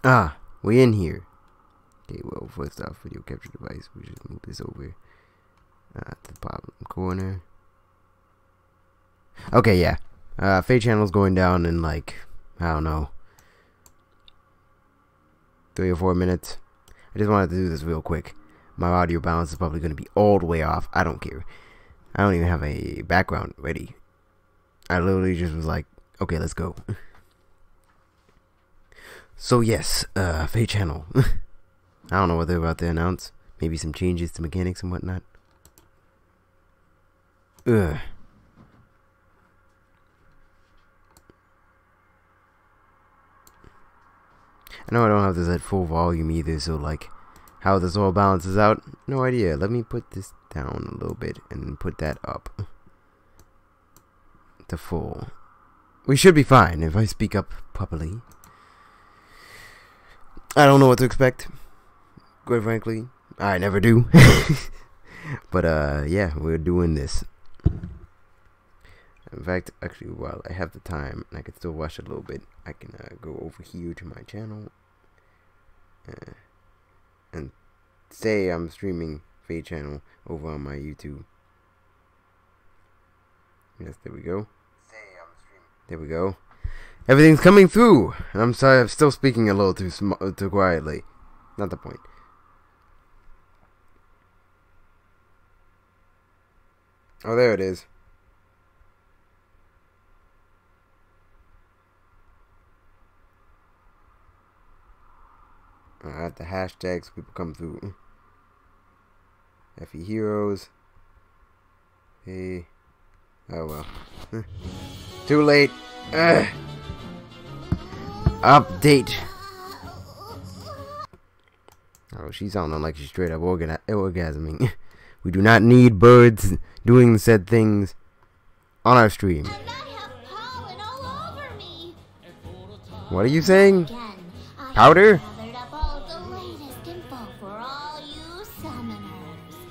Ah, we in here. Okay, well, first off, video capture device. We just move this over to the bottom corner. Okay, yeah. Fade channel's going down in like, I don't know, 3 or 4 minutes. I just wanted to do this real quick. My audio balance is probably going to be all the way off. I don't care. I don't even have a background ready. I literally just was like, okay, let's go. So yes, Fade channel. I don't know what they're about to announce. Maybe some changes to mechanics and whatnot. Ugh. I know I don't have this at full volume either, so like how this all balances out, no idea. Let me put this down a little bit and put that up to full. We should be fine if I speak up properly. I don't know what to expect, quite frankly. I never do. But yeah, we're doing this. In fact, actually, while I have the time and I can still watch it a little bit, I can go over here to my channel and say I'm streaming Fade channel over on my YouTube. Yes, there we go. There we go. Everything's coming through. And I'm sorry, I'm still speaking a little too quietly. Not the point. Oh, there it is. Alright, the hashtags people come through. FE Heroes. Hey. Oh well. Too late. Update. Oh, she's sounding like she's straight up orgasming. We do not need birds doing said things on our stream. What are you saying? Powder?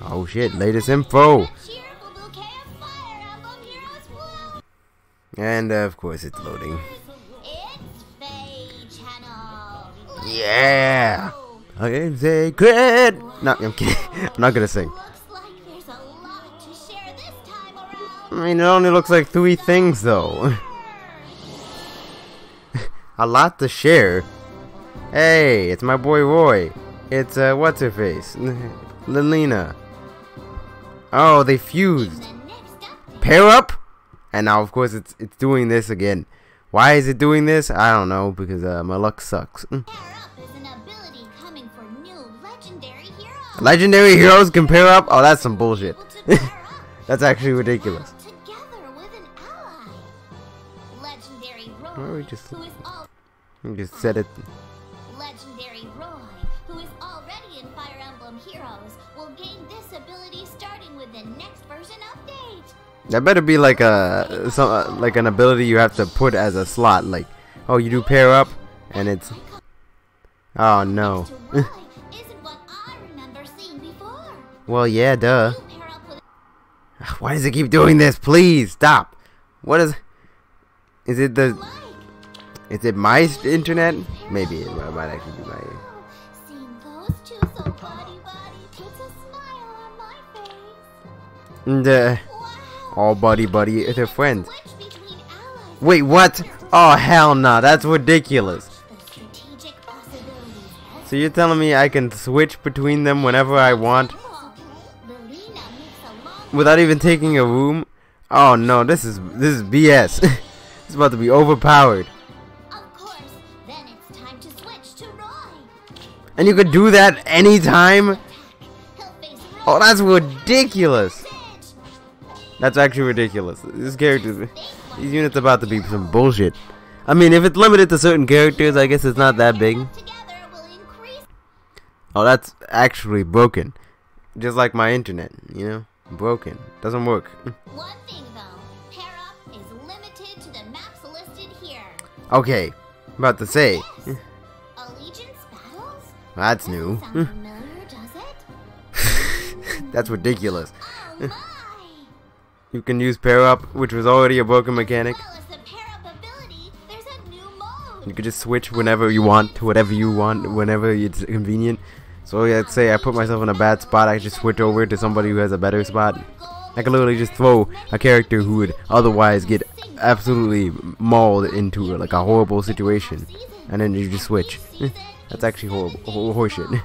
Oh shit, latest info. And of course it's loading. Yeah! I'm sacred! No, I'm kidding. I'm not gonna sing. I mean, it only looks like 3 things though. A lot to share. Hey, it's my boy Roy. It's what's her face? Lilina. Oh, they fused. Pair up? And now of course it's doing this again. Why is it doing this? I don't know, because my luck sucks. Legendary heroes can pair up? Oh, that's some bullshit. That's actually ridiculous. Well, we just said it. Legendary Roy, who is already in Fire Emblem Heroes, will gain this ability starting with the next version update. That better be like like an ability you have to put as a slot. Like, oh, you do pair up, and it's. Oh no. Well, yeah, duh. Why does it keep doing this? Please stop. What is? Is it the? Is it my internet? Maybe it might actually be my. And all buddy, they're friends. Wait, what? Oh hell no, that's ridiculous. So you're telling me I can switch between them whenever I want? Without even taking a room? Oh no, this is BS. It's about to be overpowered. And you could do that anytime? Oh, that's ridiculous. That's actually ridiculous. This character, these units are about to be some bullshit. I mean, if it's limited to certain characters, I guess it's not that big. Oh, that's actually broken. Just like my internet, you know? Broken. Doesn't work. One thing though, pair up is limited to the maps listed here. Okay, about to say. Allegiance battles? That's new. Sound familiar, does it? That's ridiculous. Oh my! You can use pair up, which was already a broken mechanic. As well as the pair up ability, there's a new mode. You could just switch whenever you want to whatever you want, whenever it's convenient. So let's say I put myself in a bad spot, I just switch over to somebody who has a better spot. I could literally just throw a character who would otherwise get absolutely mauled into like a horrible situation, and then you just switch. That's actually horrible, horseshit.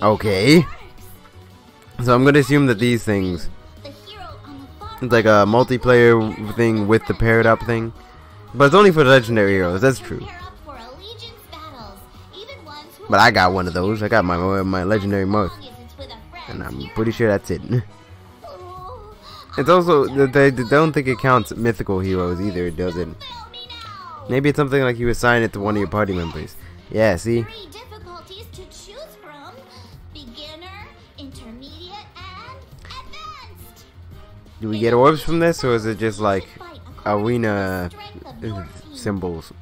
Okay. So I'm gonna assume that these things, it's like a multiplayer thing with the paired up thing, but it's only for the legendary heroes. That's true. But I got one of those. I got my legendary Moth, and I'm pretty sure that's it. It's also they don't think it counts mythical heroes either, does it? Maybe it's something like you assign it to one of your party members. Yeah, see? Do we get orbs from this, or is it just like arena symbols?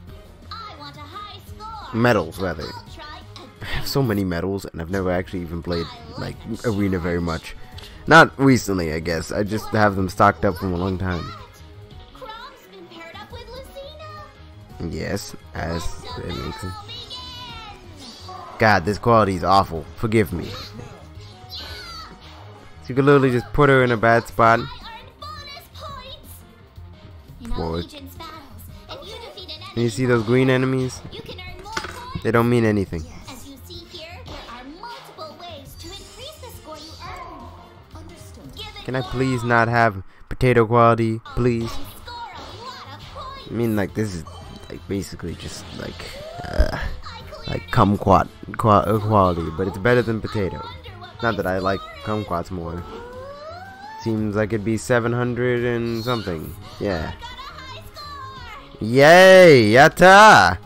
Medals, rather. I have so many medals, and I've never actually even played like arena very much. Not recently, I guess. I just have them stocked up from a long time. Yes, as it makes sense. God, this quality is awful. Forgive me. So you could literally just put her in a bad spot. Forward. And you see those green enemies? They don't mean anything. Can I please not have potato quality, please? I mean, like, this is like basically just like kumquat quality, but it's better than potato. Not that I like kumquats more. Seems like it'd be 700 and something. Yeah. Yay! Yatta!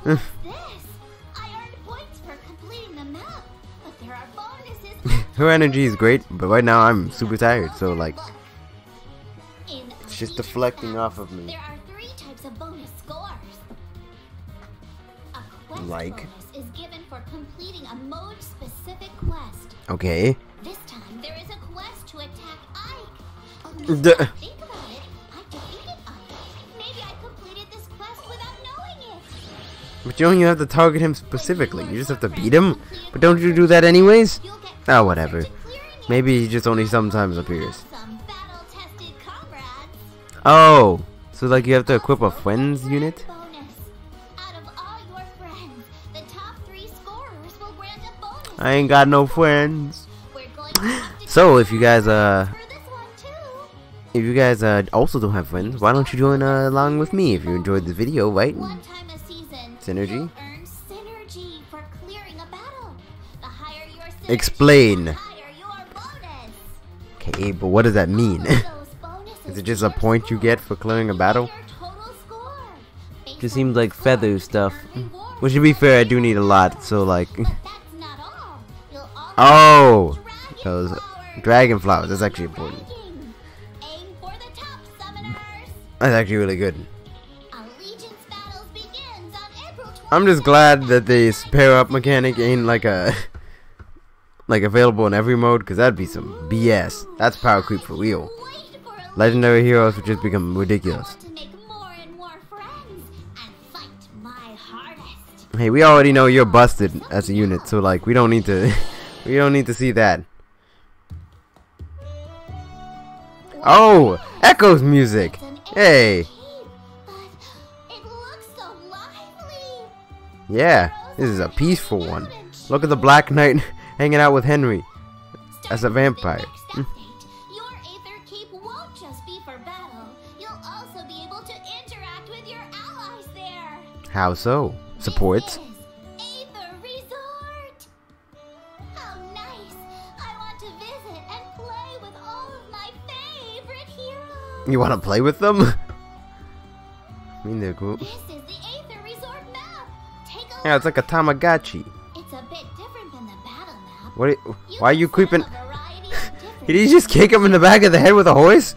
Her energy is great, but right now I'm super tired, so like it's just deflecting off of me. There are 3 types of bonus scores. A quest like bonus is given for completing a mode-specific quest. Okay. This time there is a quest to attack Ike. Duh. Think about it. I defeated Ike. Maybe I completed this quest without knowing it. But you don't even have to target him specifically. You just have to beat him. But don't you do that anyways? Oh, whatever. Maybe he just only sometimes appears. Oh, so like you have to equip a friends unit? I ain't got no friends. So if you guys also don't have friends, why don't you join along with me if you enjoyed the video, right? Synergy? Explain. Okay, but what does that mean? Is it just a point you get for clearing a battle? Just seems like feather stuff. Which, to be fair, I do need a lot, so like... Oh! Those dragon flowers, that's actually important. That's actually really good. I'm just glad that this pair up mechanic ain't like a... like available in every mode, because that'd be some BS. That's power creep for real. Legendary heroes would just become ridiculous. Hey, we already know you're busted as a unit, so like we don't need to we don't need to see that. Oh, Echo's music. Hey. Yeah, this is a peaceful one. Look at the Black Knight hanging out with Henry as a vampire. Your Aether Cape won't just be for battle. You'll also be able to interact with your allies there. How so? Supports? Aether Resort. How nice. I want to visit and play with all of my favorite heroes. You want to play with them? I mean, they're cool. This is the Aether Resort map. Take a Yeah, it's like a Tamagotchi. It's a bit different than the battle map. What? Why are you creeping? Did he just kick him in the back of the head with a horse?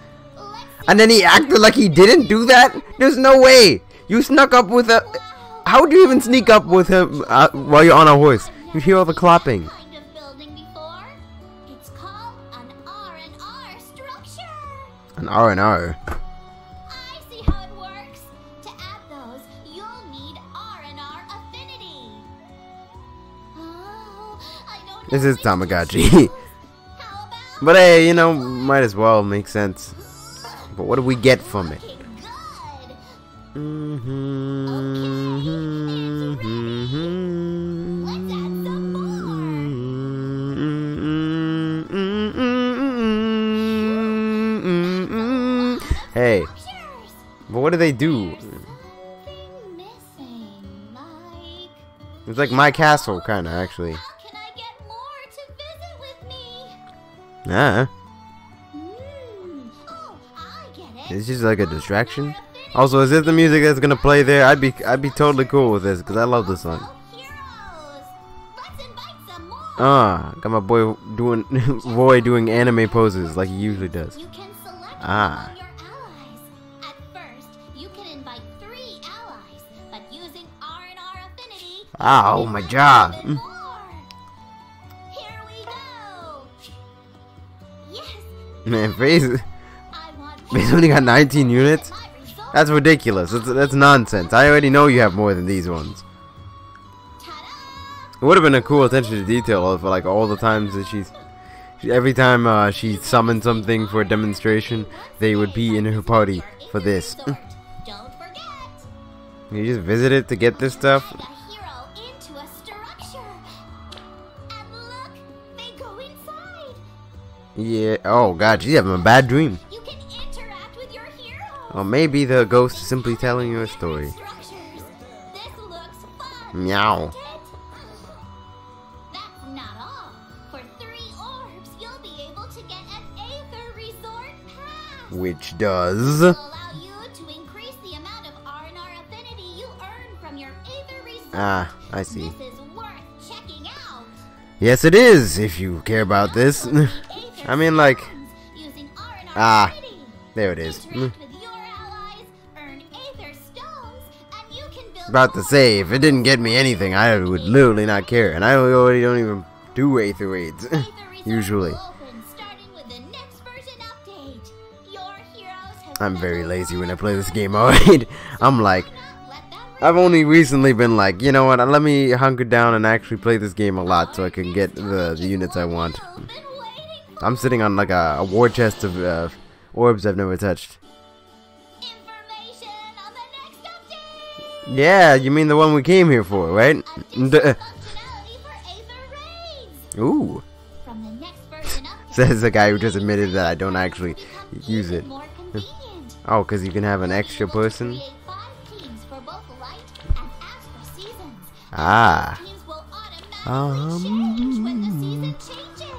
And then he acted like he didn't do that? There's no way. You snuck up with a... How would you even sneak up with him while you're on a horse? You'd hear all the clopping. It's called an R&R structure. An R&R. I see how it works. To add those, This is Tamagotchi. How about But hey, you know, might as well make sense. But what do we get from it? good? Hey, Pictures. but what do they do? There's something missing, like. It's like my castle, kinda, actually. How can I get more to visit with me? Ah, Oh, I get it. it's just like a distraction. Also, is it the music that's gonna play there? I'd be totally cool with this, because I love this song. Heroes. Let's invite some more. Got my boy doing Roy doing anime poses like he usually does. You can select Ah. among your allies. At first, you can invite 3 allies, but using R&R affinity, Ah, oh my job. even more. Here we go. Yes, Man, Phase I want only got 19 units. my result. That's ridiculous. That's nonsense. I already know you have more than these ones. Ta-da! It would have been a cool attention to detail of like all the times that every time she summoned something for a demonstration, they would be in her party for this. Resort. Don't forget. You just visit it to get this stuff. Add a hero into a structure. And look, they go inside. Yeah. Oh God, she's having a bad dream. You can interact with your hero. Or maybe the ghost is simply telling you a story. Structures. This looks fun. Meow. doesn't it? That's not all. For 3 orbs, you'll be able to get an Aether Resort Pass. Which does. Will allow you to increase the amount of R&R affinity you earn from your Aether Resort. Ah, I see. This is worth checking out. Yes, it is. If you care about this. Aether I mean, like. Stones using R&R Ah, affinity. there it is. Interact with your allies, earn Aether Stones, and you can build About to say, if it didn't get me anything, I would literally not care. And I already don't even do Aether raids. Aether Resort Usually. will open starting with the next version update. Your heroes have I'm very leveled lazy when I up. play this game, alright? I'm like, Let them I've only recently been like, you know what, let me hunker down and actually play this game a lot so I can get the units I want. Been waiting for I'm sitting on like a war chest of orbs I've never touched. information on the next update. Yeah, you mean the one we came here for, right? Functionality for Aether raids. Ooh, From the next version update. says the guy who just admitted that I don't actually becomes use even it. more convenient. Oh, because you can have an extra You'll be able to person? create 5 teams for both light and Astra seasons. Ah. Teams will automatically change when the season changes.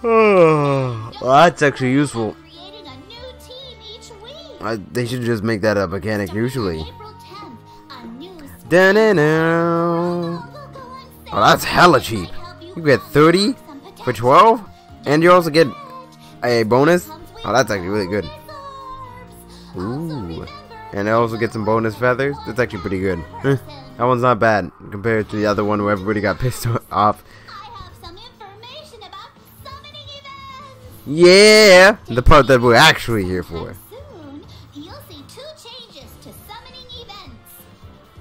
Oh, well, that's actually useful. Creating a new team each week. They should just make that a mechanic usually. April 10th, a new Da-na-na. Oh, that's hella cheap. You get 30 for 12, and you also get a bonus. Oh, that's actually really good. Ooh, and I also get some bonus feathers. That's actually pretty good. That one's not bad compared to the other one where everybody got pissed off. I have some information about summoning events. Yeah, the part that we're actually here for. Soon, you'll see 2 changes to summoning events.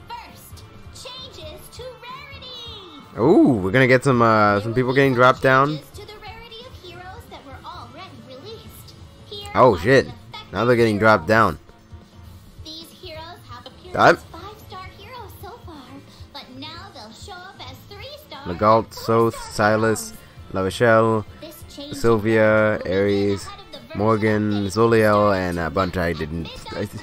First, changes to rarity. Ooh, we're gonna get some people getting dropped down. Changes to the rarity of heroes that were already released. Here Oh are shit, the now they're getting dropped down. These heroes have appeared I'm- as 5-star heroes so far, but now they'll show up as 3-star. Legault, and Soth, 4-star Silas, heroes. La Rochelle, This change Sylvia, will be Ares, ahead of the version Morgan, update. Zoliel, and a bunch I didn't. Specific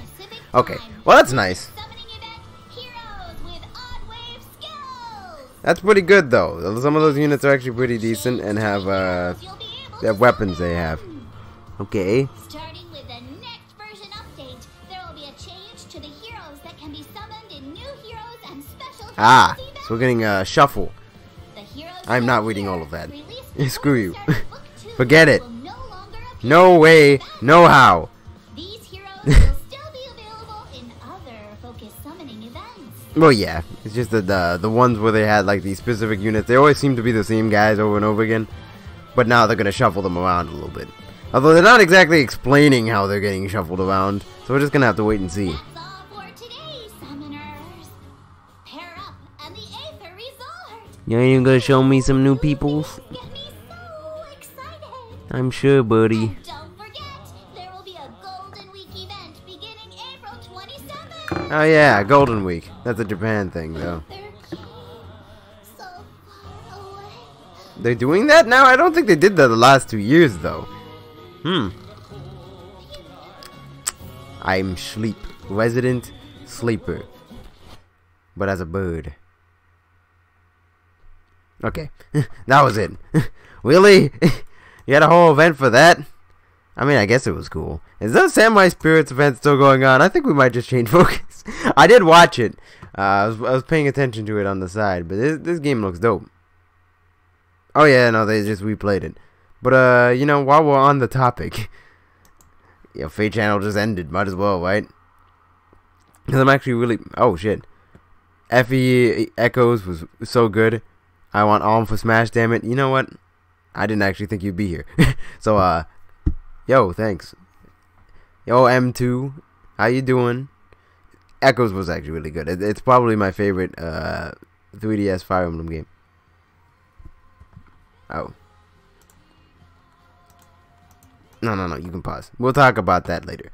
Okay, time. well that's nice. Summoning event, heroes with odd wave skills. That's pretty good though. Some of those units are actually pretty decent and have You'll be able they have to weapons they have. Okay. Starting with the next version update, there will be a change to the heroes that can be summoned in new heroes and special Ah, heroes events. so we're getting a shuffle. The heroes I'm not shown reading here all of that. released in Screw you. Book Book 2 Forget it. will no longer appear No in way, events. no how. These heroes will still be available in other focus summoning events. Well, yeah, it's just that the ones where they had like these specific units, they always seem to be the same guys over and over again. But now they're gonna shuffle them around a little bit. Although they're not exactly explaining how they're getting shuffled around, so we're just gonna have to wait and see. That's all for today, summoners. Pair up and the Aether Resort. You ain't even gonna show me some new peoples? Get me so excited. I'm sure, buddy. And don't forget, there will be a Golden Week event beginning April 27th. Oh yeah, Golden Week. That's a Japan thing, though. They're so far away. They're doing that now? I don't think they did that the last 2 years, though. I'm sleep. Resident sleeper. But as a bird. Okay. That was it. Really? You had a whole event for that? I mean, I guess it was cool. Is the Samurai Spirits event still going on? I think we might just change focus. I did watch it. I was paying attention to it on the side. But this game looks dope. Oh yeah, no, they just replayed it. But, you know, while we're on the topic... Yeah, Fate Channel just ended. Might as well, right? Because I'm actually really... Oh, shit. FE Echoes was so good. I want Alm for Smash, damn it. You know what? I didn't actually think you'd be here. So, yo, thanks. Yo, M2. How you doing? Echoes was actually really good. It's probably my favorite 3DS Fire Emblem game. Oh. No, you can pause. We'll talk about that later.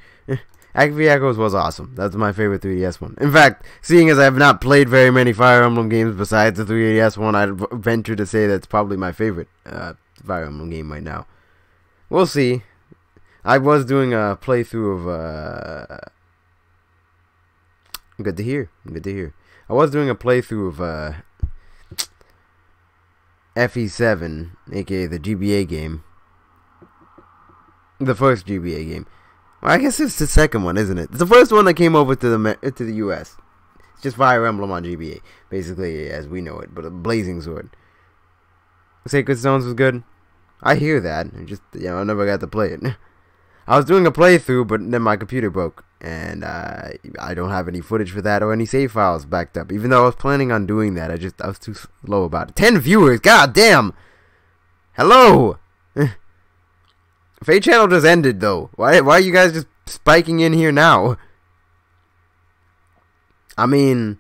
FE Echoes was awesome. That's my favorite 3DS one. In fact, seeing as I have not played very many Fire Emblem games besides the 3DS one, I'd venture to say that's probably my favorite Fire Emblem game right now. We'll see. I was doing a playthrough of... Good to hear. Good to hear. I was doing a playthrough of FE7, aka the GBA game. The first GBA game. Well, I guess it's the second one, isn't it? It's the first one that came over to the US. It's just Fire Emblem on GBA, basically as we know it, but a blazing sword. Sacred Stones was good. I hear that. I never got to play it. I was doing a playthrough, but then my computer broke, and I don't have any footage for that or any save files backed up. Even though I was planning on doing that, I was too slow about it. 10 viewers, god damn! Hello. Fate Channel just ended, though. Why are you guys just spiking in here now? I mean,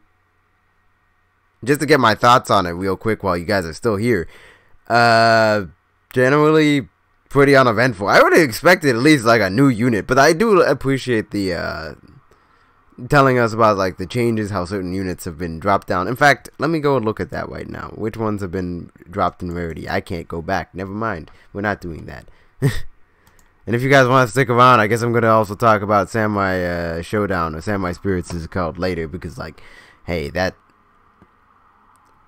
just to get my thoughts on it real quick while you guys are still here. Generally pretty uneventful. I would have expected at least like a new unit, but I do appreciate the telling us about like the changes, how certain units have been dropped down. In fact, let me go and look at that right now. Which ones have been dropped in rarity? I can't go back. Never mind. We're not doing that. And if you guys want to stick around, I guess I'm going to also talk about Samurai Shodown, or Samurai Spirits as it's called, later, because, like, hey, that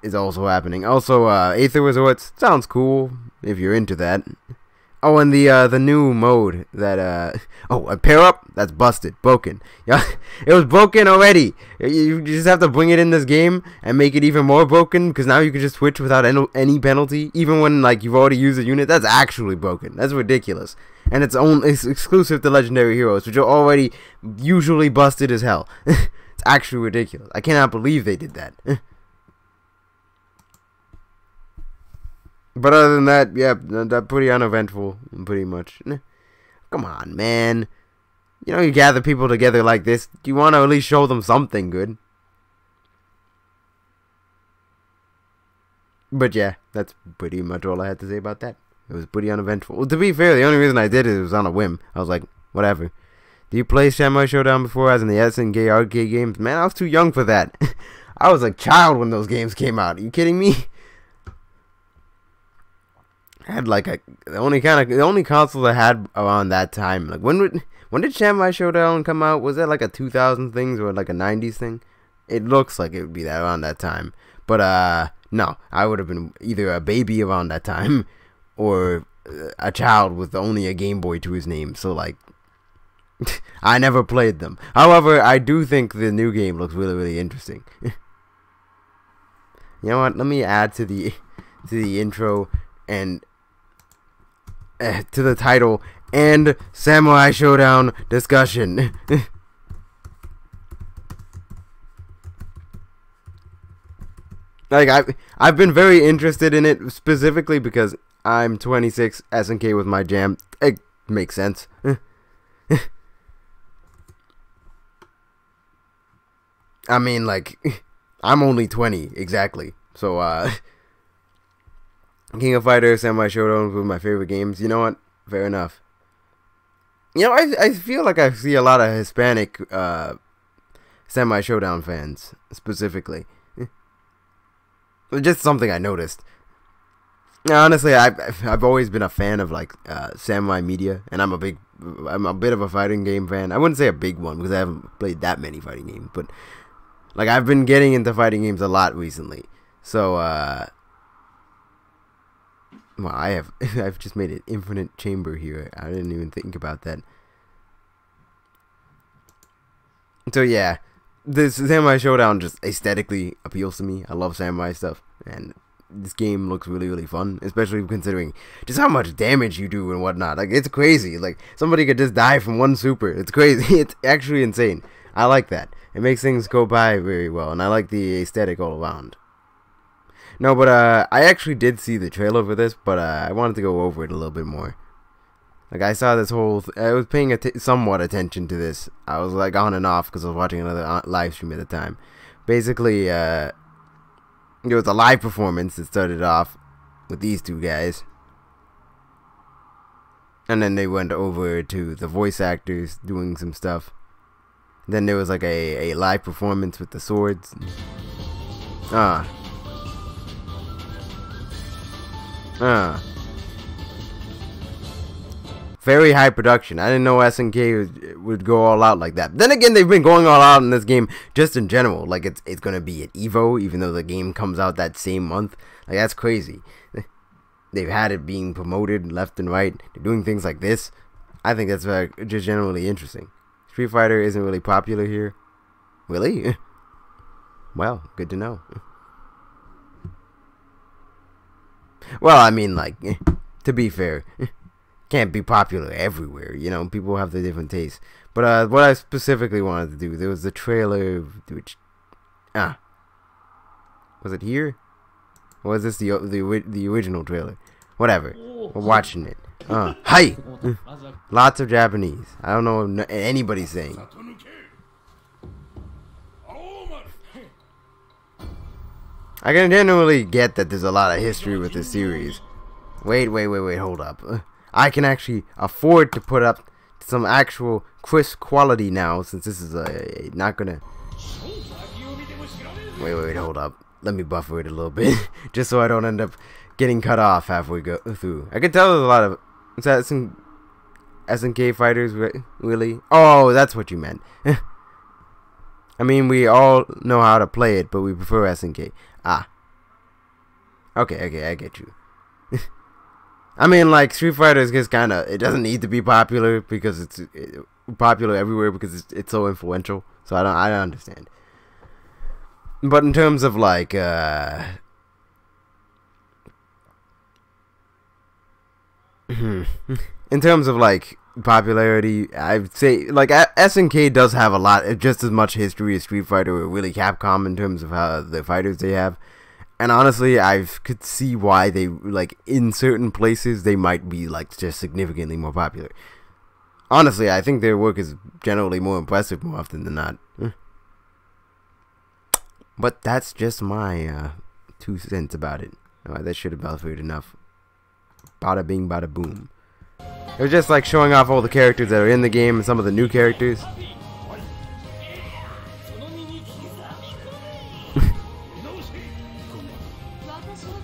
is also happening. Also, Aether Resorts sounds cool, if you're into that. Oh, and the new mode that, a pair up? That's busted. Broken. Yeah, it was broken already. You just have to bring it in this game and make it even more broken, because now you can just switch without any penalty, even when, like, you've already used a unit. That's actually broken. That's ridiculous. And it's exclusive to Legendary Heroes, which are already usually busted as hell. It's actually ridiculous. I cannot believe they did that. But other than that, yeah, that's pretty uneventful, pretty much. Come on, man. You know, you gather people together like this, you want to at least show them something good. But yeah, that's pretty much all I had to say about that. It was pretty uneventful. Well, to be fair, the only reason I did it was on a whim. I was like, whatever. Do you play Samurai Shodown before as in the SNK arcade games? Man, I was too young for that. I was a child when those games came out. Are you kidding me? I had like the only console I had around that time. Like when did Samurai Shodown come out? Was that like a 2000 thing or like a 90s thing? It looks like it would be that around that time. But no, I would have been either a baby around that time or a child with only a Game Boy to his name. So like I never played them. However, I do think the new game looks really, really interesting. You know what? Let me add to the intro and to the title and Samurai Shodown discussion. Like I've been very interested in it specifically because I'm 26. SNK was my jam. It makes sense. I mean, like, I'm only 20 exactly. So King of Fighters, Samurai Shodown were my favorite games. You know what? Fair enough. You know, I feel like I see a lot of Hispanic Samurai Shodown fans, specifically. Just something I noticed. Now, honestly, I've always been a fan of like samurai media, and I'm a bit of a fighting game fan. I wouldn't say a big one because I haven't played that many fighting games, but like I've been getting into fighting games a lot recently. So well, I've just made an infinite chamber here. I didn't even think about that. So yeah, this Samurai Shodown just aesthetically appeals to me. I love samurai stuff, and this game looks really, really fun, especially considering just how much damage you do and whatnot. Like, it's crazy. Like, somebody could just die from one super. It's crazy. It's actually insane. I like that. It makes things go by very well, and I like the aesthetic all around. No, but I actually did see the trailer for this, but I wanted to go over it a little bit more. Like, I saw this whole... I was paying somewhat attention to this. I was, like, on and off because I was watching another live stream at the time. Basically, there was a live performance that started off with these two guys. And then they went over to the voice actors doing some stuff. Then there was, like, a live performance with the swords. Very high production. I didn't know SNK would go all out like that. But then again, they've been going all out in this game just in general. Like, it's gonna be at EVO, even though the game comes out that same month. Like, that's crazy. They've had it being promoted left and right. They're doing things like this. I think that's just generally interesting. Street Fighter isn't really popular here. Really? Well, good to know. Well, I mean, like, to be fair, can't be popular everywhere, you know, people have their different tastes. But what I specifically wanted to do, there was the trailer, which, was it here? Or was this the original trailer? Whatever, we're watching it. Hi! Lots of Japanese. I don't know what anybody's saying. I can generally get that there's a lot of history with this series. Wait, hold up. I can actually afford to put up some actual crisp quality now, since this is not gonna... Wait, hold up. Let me buffer it a little bit, just so I don't end up getting cut off halfway through. I can tell there's a lot of... Is that some SNK fighters, really? Oh, that's what you meant. I mean, we all know how to play it, but we prefer SNK. Okay, I get you. I mean, like, Street Fighter is just kind of... It doesn't need to be popular because it's popular everywhere because it's so influential. So I don't understand. But in terms of, like, in terms of, like, popularity, I'd say, like, SNK does have a lot, just as much history as Street Fighter or really Capcom in terms of how the fighters they have. And honestly, I could see why they, like, in certain places, they might be, like, just significantly more popular. Honestly, I think their work is generally more impressive more often than not. But that's just my 2 cents about it. That should have buffered enough. Bada bing, bada boom. It was just like showing off all the characters that are in the game and some of the new characters.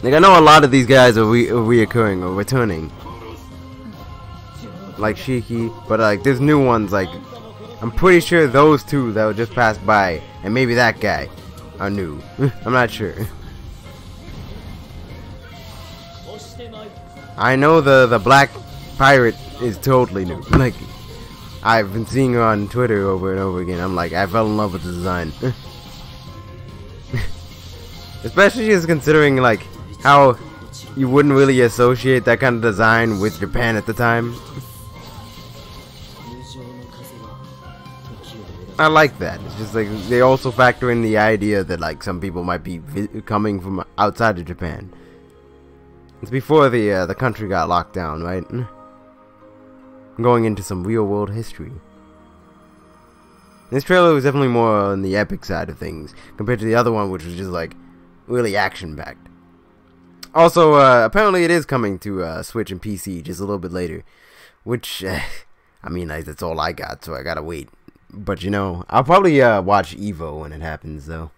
Like, I know a lot of these guys are reoccurring or returning, like Shiki, but like there's new ones. Like, I'm pretty sure those two that were just passed by, and maybe that guy, are new. I'm not sure. I know the black pirate is totally new. Like, I've been seeing her on Twitter over and over again. I'm like, I fell in love with the design. Especially just considering, like, how you wouldn't really associate that kind of design with Japan at the time. I like that. It's just like they also factor in the idea that, like, some people might be coming from outside of Japan. It's before the country got locked down, right? Going into some real world history. This trailer was definitely more on the epic side of things compared to the other one, which was just like really action packed. Also, apparently it is coming to Switch and PC just a little bit later, which, I mean, that's all I got, so I gotta wait. But, you know, I'll probably watch Evo when it happens, though,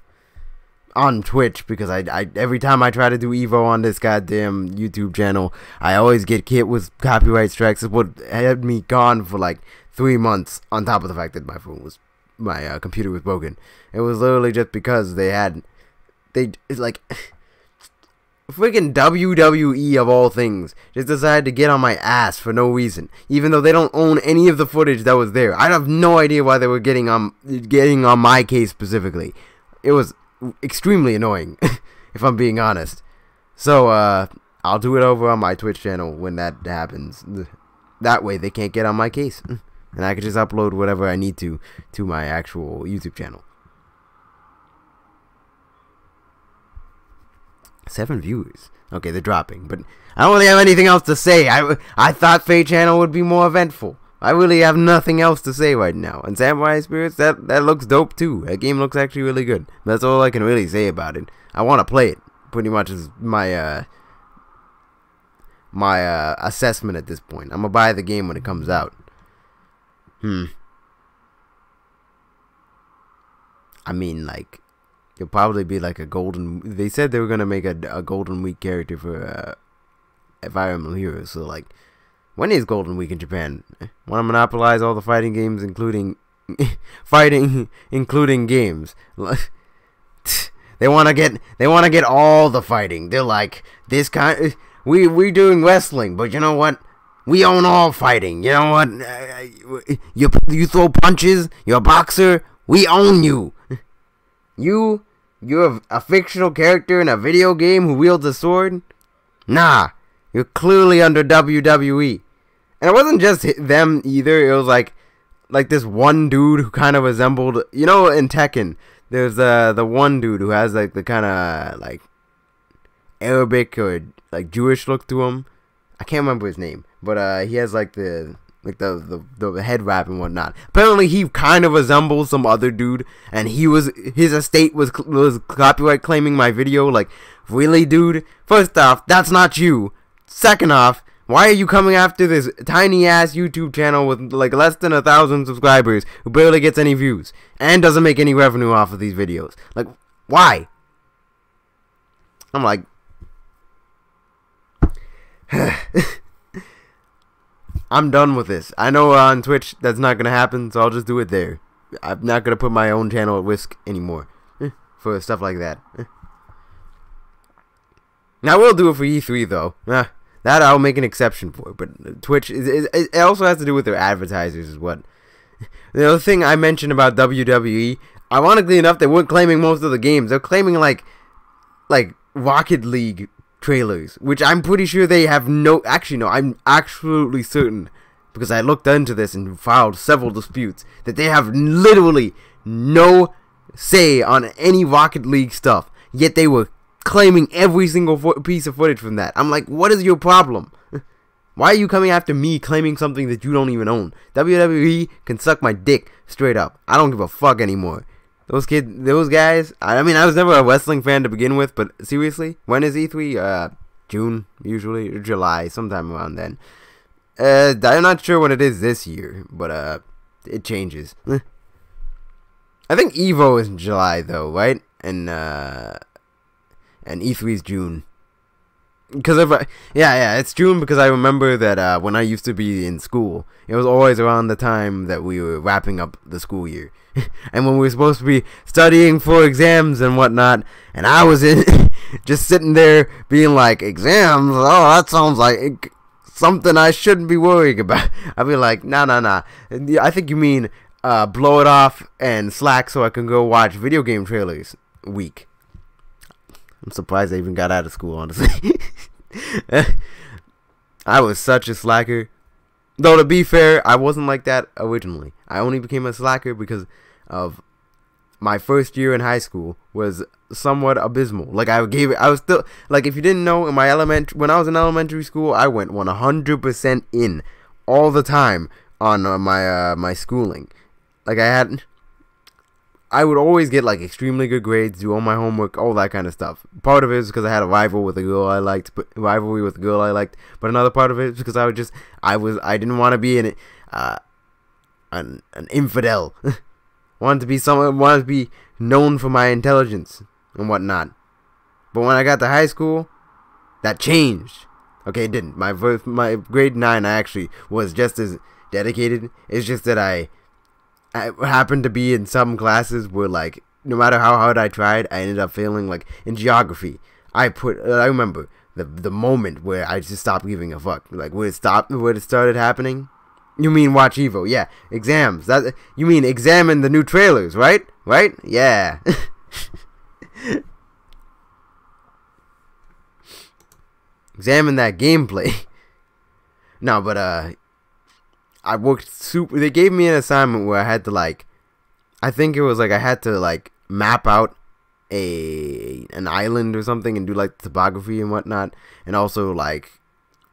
on Twitch, because I every time I try to do Evo on this goddamn YouTube channel, I always get hit with copyright strikes. It's what had me gone for like 3 months, on top of the fact that my computer was broken. It was literally just because it's like freaking WWE of all things just decided to get on my ass for no reason, even though they don't own any of the footage that was there. I have no idea why they were getting on my case specifically. It was extremely annoying, if I'm being honest. So I'll do it over on my Twitch channel when that happens. That way they can't get on my case, and I can just upload whatever I need to my actual YouTube channel. 7 viewers. Okay, they're dropping, but I don't really have anything else to say. I thought Fate Channel would be more eventful. I really have nothing else to say right now. And Samurai Spirits, that looks dope too. That game looks actually really good. That's all I can really say about it. I want to play it. Pretty much is my assessment at this point. I'm gonna buy the game when it comes out. I mean, like, it'll probably be like a golden. They said they were gonna make a Golden Week character for Fire Emblem Heroes. So like, when is Golden Week in Japan? Want to monopolize all the fighting games, including including games. They want to get all the fighting. They're like, this kind. We doing wrestling, but you know what? We own all fighting. You know what? You throw punches. You're a boxer. We own you. You're a fictional character in a video game who wields a sword? Nah, you're clearly under WWE. And it wasn't just them either. It was like this one dude who kind of resembled, you know, in Tekken, there's the one dude who has like the kind of like Arabic or like Jewish look to him. I can't remember his name, but he has like the head wrap and whatnot. Apparently he kind of resembles some other dude, and his estate was copyright claiming my video. Like, really, dude? First off, that's not you. Second off, why are you coming after this tiny ass YouTube channel with like less than 1,000 subscribers who barely gets any views and doesn't make any revenue off of these videos? Like, why? I'm like, I'm done with this. I know on Twitch that's not gonna happen, so I'll just do it there. I'm not gonna put my own channel at risk anymore for stuff like that. Now I will do it for E3 though. That I'll make an exception for. But Twitch it also has to do with their advertisers, is what. The other thing I mentioned about WWE, ironically enough, they weren't claiming most of the games. They're claiming like Rocket League trailers, which I'm pretty sure they have no. Actually, no, I'm absolutely certain, because I looked into this and filed several disputes, that they have literally no say on any Rocket League stuff. Yet they were claiming every single piece of footage from that. I'm like, what is your problem? Why are you coming after me claiming something that you don't even own? WWE can suck my dick straight up. I don't give a fuck anymore. Those guys, I mean, I was never a wrestling fan to begin with, but seriously, when is E3? June, usually, or July, sometime around then. I'm not sure when it is this year, but it changes. I think Evo is in July, though, right? And E3 is June. Because it's June, because I remember that when I used to be in school, it was always around the time that we were wrapping up the school year. And when we were supposed to be studying for exams and whatnot, and I was just sitting there being like, exams? Oh, that sounds like something I shouldn't be worrying about. I'd be like, nah. I think you mean blow it off and slack so I can go watch video game trailers week. I'm surprised I even got out of school, honestly. I was such a slacker. Though, to be fair, I wasn't like that originally. I only became a slacker because of my first year in high school was somewhat abysmal. Like, I was still, like, if you didn't know, when I was in elementary school, I went 100% in all the time on my schooling. Like, I would always get like extremely good grades, do all my homework, all that kind of stuff. Part of it is because I had a rivalry with a girl I liked, but another part of it is because I didn't want to be an infidel. wanted to be known for my intelligence and whatnot. But when I got to high school, that changed. Okay, it didn't. My grade 9, I actually was just as dedicated. It's just that I happened to be in some classes where, like, no matter how hard I tried, I ended up failing. Like in geography, I remember the moment where I just stopped giving a fuck. Like where it started happening. You mean watch Evo? Yeah, exams. You mean examine the new trailers, right? Right? Yeah. Examine that gameplay. No, but I worked super. They gave me an assignment where I had to I think it was I had to map out an island or something and do topography and whatnot, and also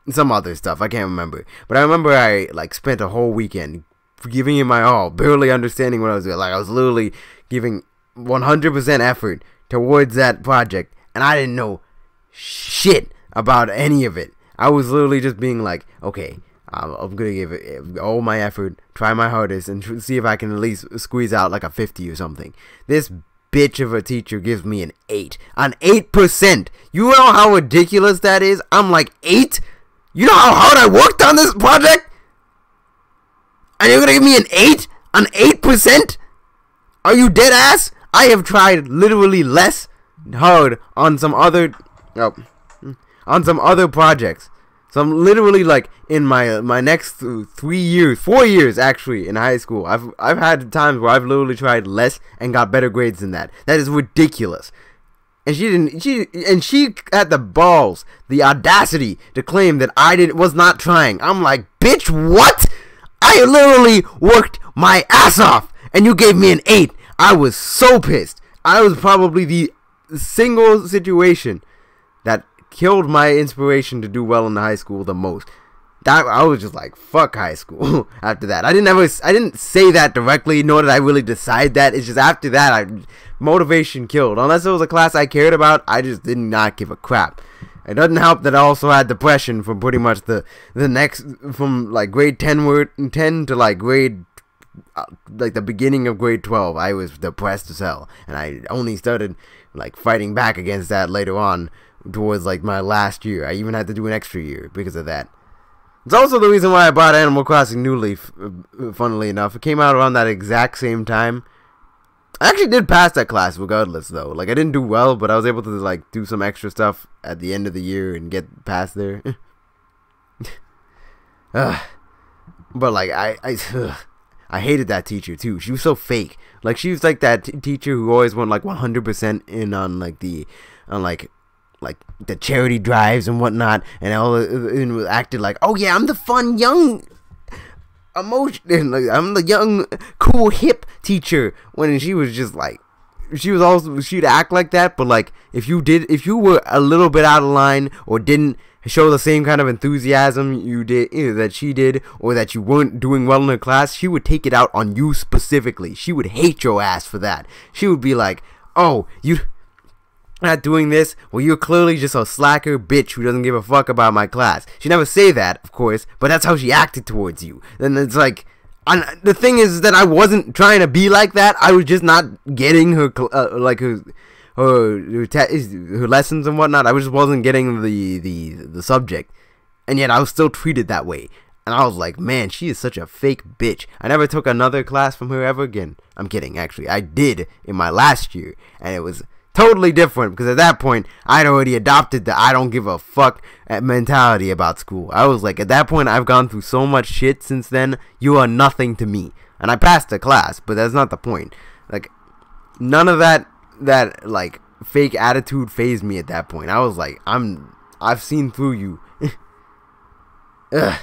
some other stuff. I can't remember, but I remember I spent a whole weekend giving it my all, barely understanding what I was doing. I was literally giving 100% effort towards that project, and I didn't know shit about any of it. I was literally just being okay, I'm gonna give it all my effort, try my hardest, and see if I can at least squeeze out a 50 or something. This bitch of a teacher gives me an 8. An 8%! You know how ridiculous that is? I'm 8? You know how hard I worked on this project? And you're gonna give me an 8? An 8%? Are you dead ass? I have tried literally less hard on some other projects. So I'm literally in my next 4 years actually in high school. I've had times where I've literally tried less and got better grades than that. That is ridiculous. And she had the balls, the audacity to claim that I was not trying. I'm like, bitch, what? I literally worked my ass off and you gave me an 8. I was so pissed. I was probably the single situation that killed my inspiration to do well in high school the most. I was just fuck high school after that. I didn't say that directly, nor did I really decide that. It's just after that, motivation killed. Unless it was a class I cared about, I just did not give a crap. It doesn't help that I also had depression from pretty much the next, from grade 10 to grade the beginning of grade 12. I was depressed as hell, and I only started fighting back against that later on towards my last year. I even had to do an extra year because of that. It's also the reason why I bought Animal Crossing New Leaf, funnily enough. It came out around that exact same time. I actually did pass that class regardless, though. I didn't do well, but I was able to do some extra stuff at the end of the year and get past there. But I hated that teacher too. She was so fake. She was that teacher who always went 100% in on the charity drives and whatnot, and acted oh yeah, I'm the fun young emotion, I'm the young cool hip teacher, when she was just she'd act like that, but if you were a little bit out of line or didn't show the same kind of enthusiasm you did, either that she did, or that you weren't doing well in her class, she would take it out on you specifically. She would hate your ass for that. She would be oh, you not doing this? Well, you're clearly just a slacker bitch who doesn't give a fuck about my class. She never say that, of course, but that's how she acted towards you. And it's the thing is that I wasn't trying to be like that. I was just not getting her her lessons and whatnot. I just wasn't getting the subject, and yet I was still treated that way. And I was man, she is such a fake bitch. I never took another class from her ever again. I'm kidding, actually. I did in my last year, and it was totally different, because at that point I'd already adopted the I don't give a fuck mentality about school. I was at that point, I've gone through so much shit since then, you are nothing to me. And I passed the class, but that's not the point. None of that fake attitude phased me at that point. I was I've seen through you. Ugh.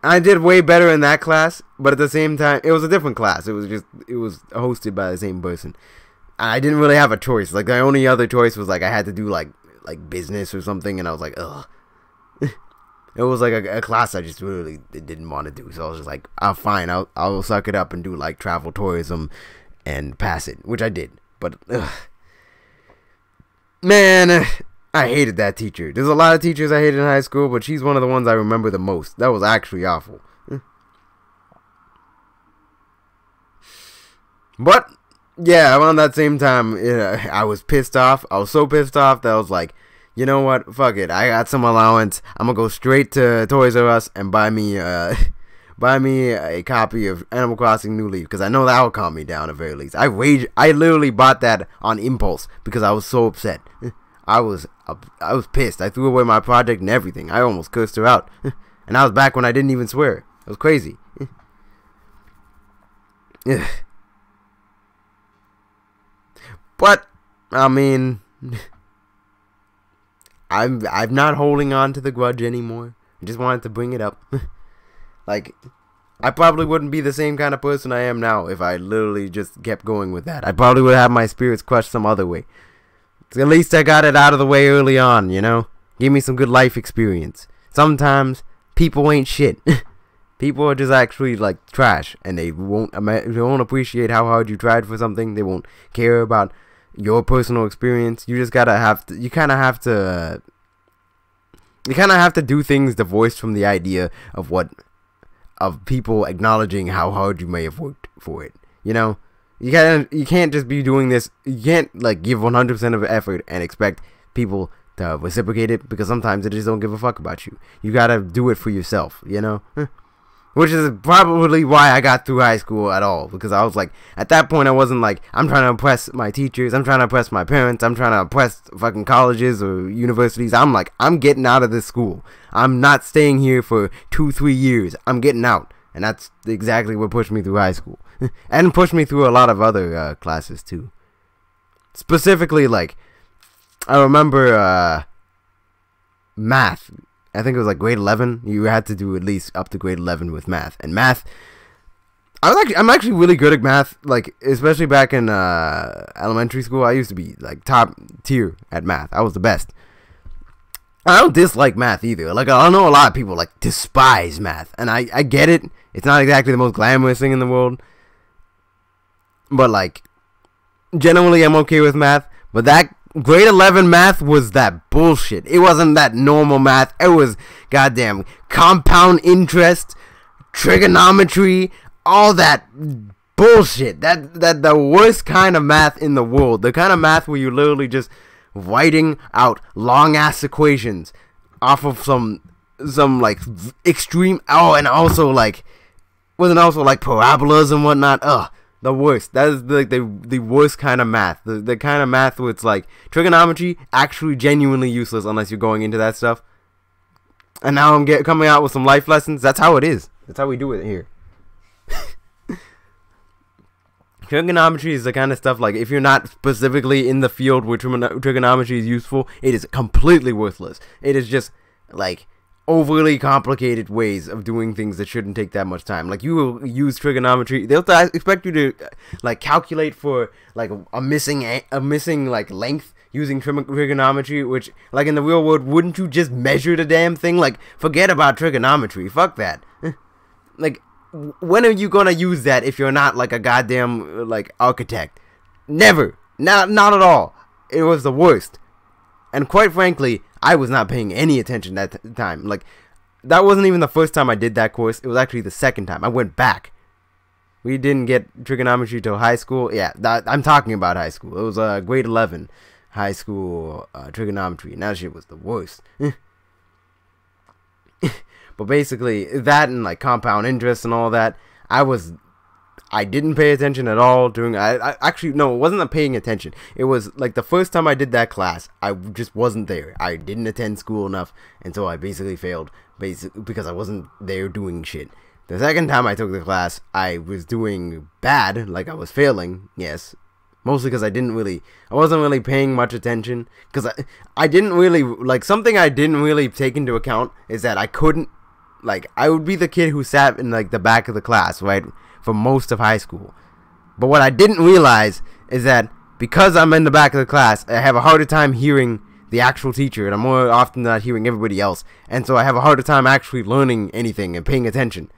I did way better in that class, but at the same time, it was a different class. It was hosted by the same person. I didn't really have a choice. The only other choice was I had to do business or something, and I was ugh. It was a class I just really didn't want to do. So I was just oh fine, I'll suck it up and do travel tourism and pass it, which I did. But man, I hated that teacher. There's a lot of teachers I hated in high school, but she's one of the ones I remember the most. That was actually awful. But yeah, around that same time, I was pissed off. I was so pissed off that I was like, you know what? Fuck it. I got some allowance. I'm gonna go straight to Toys R Us and buy me a copy of Animal Crossing New Leaf, because I know that will calm me down at very least. I literally bought that on impulse because I was so upset. I was pissed. I threw away my project and everything. I almost cursed her out. And that was back when I didn't even swear. It was crazy. But I mean, I'm not holding on to the grudge anymore. I just wanted to bring it up. Like, I probably wouldn't be the same kind of person I am now if I literally just kept going with that. I probably would have my spirits crushed some other way. So at least I got it out of the way early on, you know? Give me some good life experience. Sometimes people ain't shit. People are just actually like trash, and they won't appreciate how hard you tried for something. They won't care about your personal experience. You just kind of have to do things divorced from the idea of people acknowledging how hard you may have worked for it. You know, you can't just be doing this. You can't like give 100% of effort and expect people to reciprocate it, because sometimes they just don't give a fuck about you. You gotta do it for yourself, you know. Which is probably why I got through high school at all, because I was like, at that point I wasn't like, I'm trying to impress my teachers, I'm trying to impress my parents, I'm trying to impress fucking colleges or universities. I'm like, I'm getting out of this school. I'm not staying here for 2-3 years. I'm getting out. And that's exactly what pushed me through high school. And pushed me through a lot of other classes too. Specifically, like, I remember math. I think it was like grade 11. You had to do at least up to grade 11 with math. And math, I'm actually really good at math. Like, especially back in elementary school, I used to be like top tier at math. I was the best. I don't dislike math either. Like, I know a lot of people like despise math, and I get it. It's not exactly the most glamorous thing in the world, but like, generally I'm okay with math. But that grade 11 math was that bullshit. It wasn't that normal math. It was goddamn compound interest, trigonometry, all that bullshit. That the worst kind of math in the world. The kind of math where you literally just writing out long ass equations off of some like extreme. Oh, and also like wasn't also like parabolas and whatnot. Ugh. The worst. That is like the worst kind of math. The kind of math where it's like trigonometry, actually genuinely useless unless you're going into that stuff. And now I'm coming out with some life lessons. That's how it is. That's how we do it here. Trigonometry is the kind of stuff, like, if you're not specifically in the field where trigonometry is useful, it is completely worthless. It is just like overly complicated ways of doing things that shouldn't take that much time. Like, you will use trigonometry, they'll expect you to like calculate for like a missing like length using trigonometry, which like in the real world, wouldn't you just measure the damn thing? Like, forget about trigonometry, fuck that. Like, when are you gonna use that if you're not like a goddamn like architect? Never. Not at all. It was the worst. And quite frankly, I was not paying any attention at the time. Like, that wasn't even the first time I did that course. It was actually the second time. I went back. We didn't get trigonometry till high school. Yeah, I'm talking about high school. It was grade 11 high school trigonometry. And that shit was the worst. But basically, that and like compound interest and all that, I didn't pay attention at all during. I actually, no, it wasn't paying attention. It was like the first time I did that class, I just wasn't there. I didn't attend school enough, and so I basically failed, because I wasn't there doing shit. The second time I took the class, I was doing bad, like I was failing, yes. Mostly because I wasn't really paying much attention. Because I didn't really, like, something I didn't really take into account is that I couldn't, like, I would be the kid who sat in, like, the back of the class, right, for most of high school. But what I didn't realize is that because I'm in the back of the class, I have a harder time hearing the actual teacher, and I'm more often not hearing everybody else. And so I have a harder time actually learning anything and paying attention.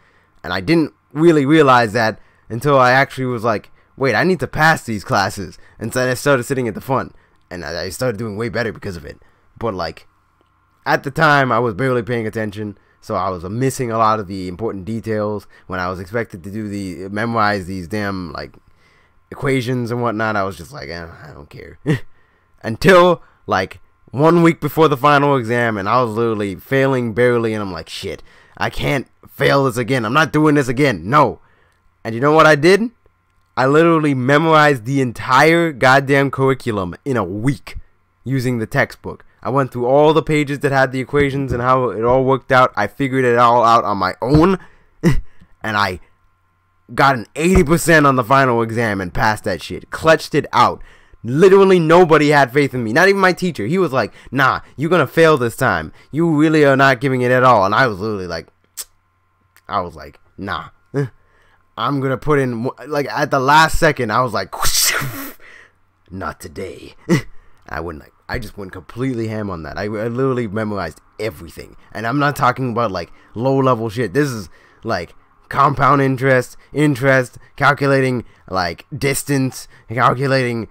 And I didn't really realize that until I actually was like, wait, I need to pass these classes. And so I started sitting at the front, and I started doing way better because of it. But like, at the time, I was barely paying attention, so I was missing a lot of the important details. When I was expected to memorize these damn like equations and whatnot, I was just like, I don't care. Until like 1 week before the final exam, and I was literally failing barely, and I'm like, shit, I can't fail this again. I'm not doing this again. No. And you know what I did? I literally memorized the entire goddamn curriculum in a week using the textbook. I went through all the pages that had the equations and how it all worked out. I figured it all out on my own. And I got an 80% on the final exam and passed that shit. Clutched it out. Literally nobody had faith in me. Not even my teacher. He was like, nah, you're gonna fail this time. You really are not giving it at all. And I was literally like, nah. I'm gonna put in, like, at the last second, I was like, not today. I just went completely ham on that. I literally memorized everything. And I'm not talking about, like, low-level shit. This is, like, compound interest, calculating, like, distance, calculating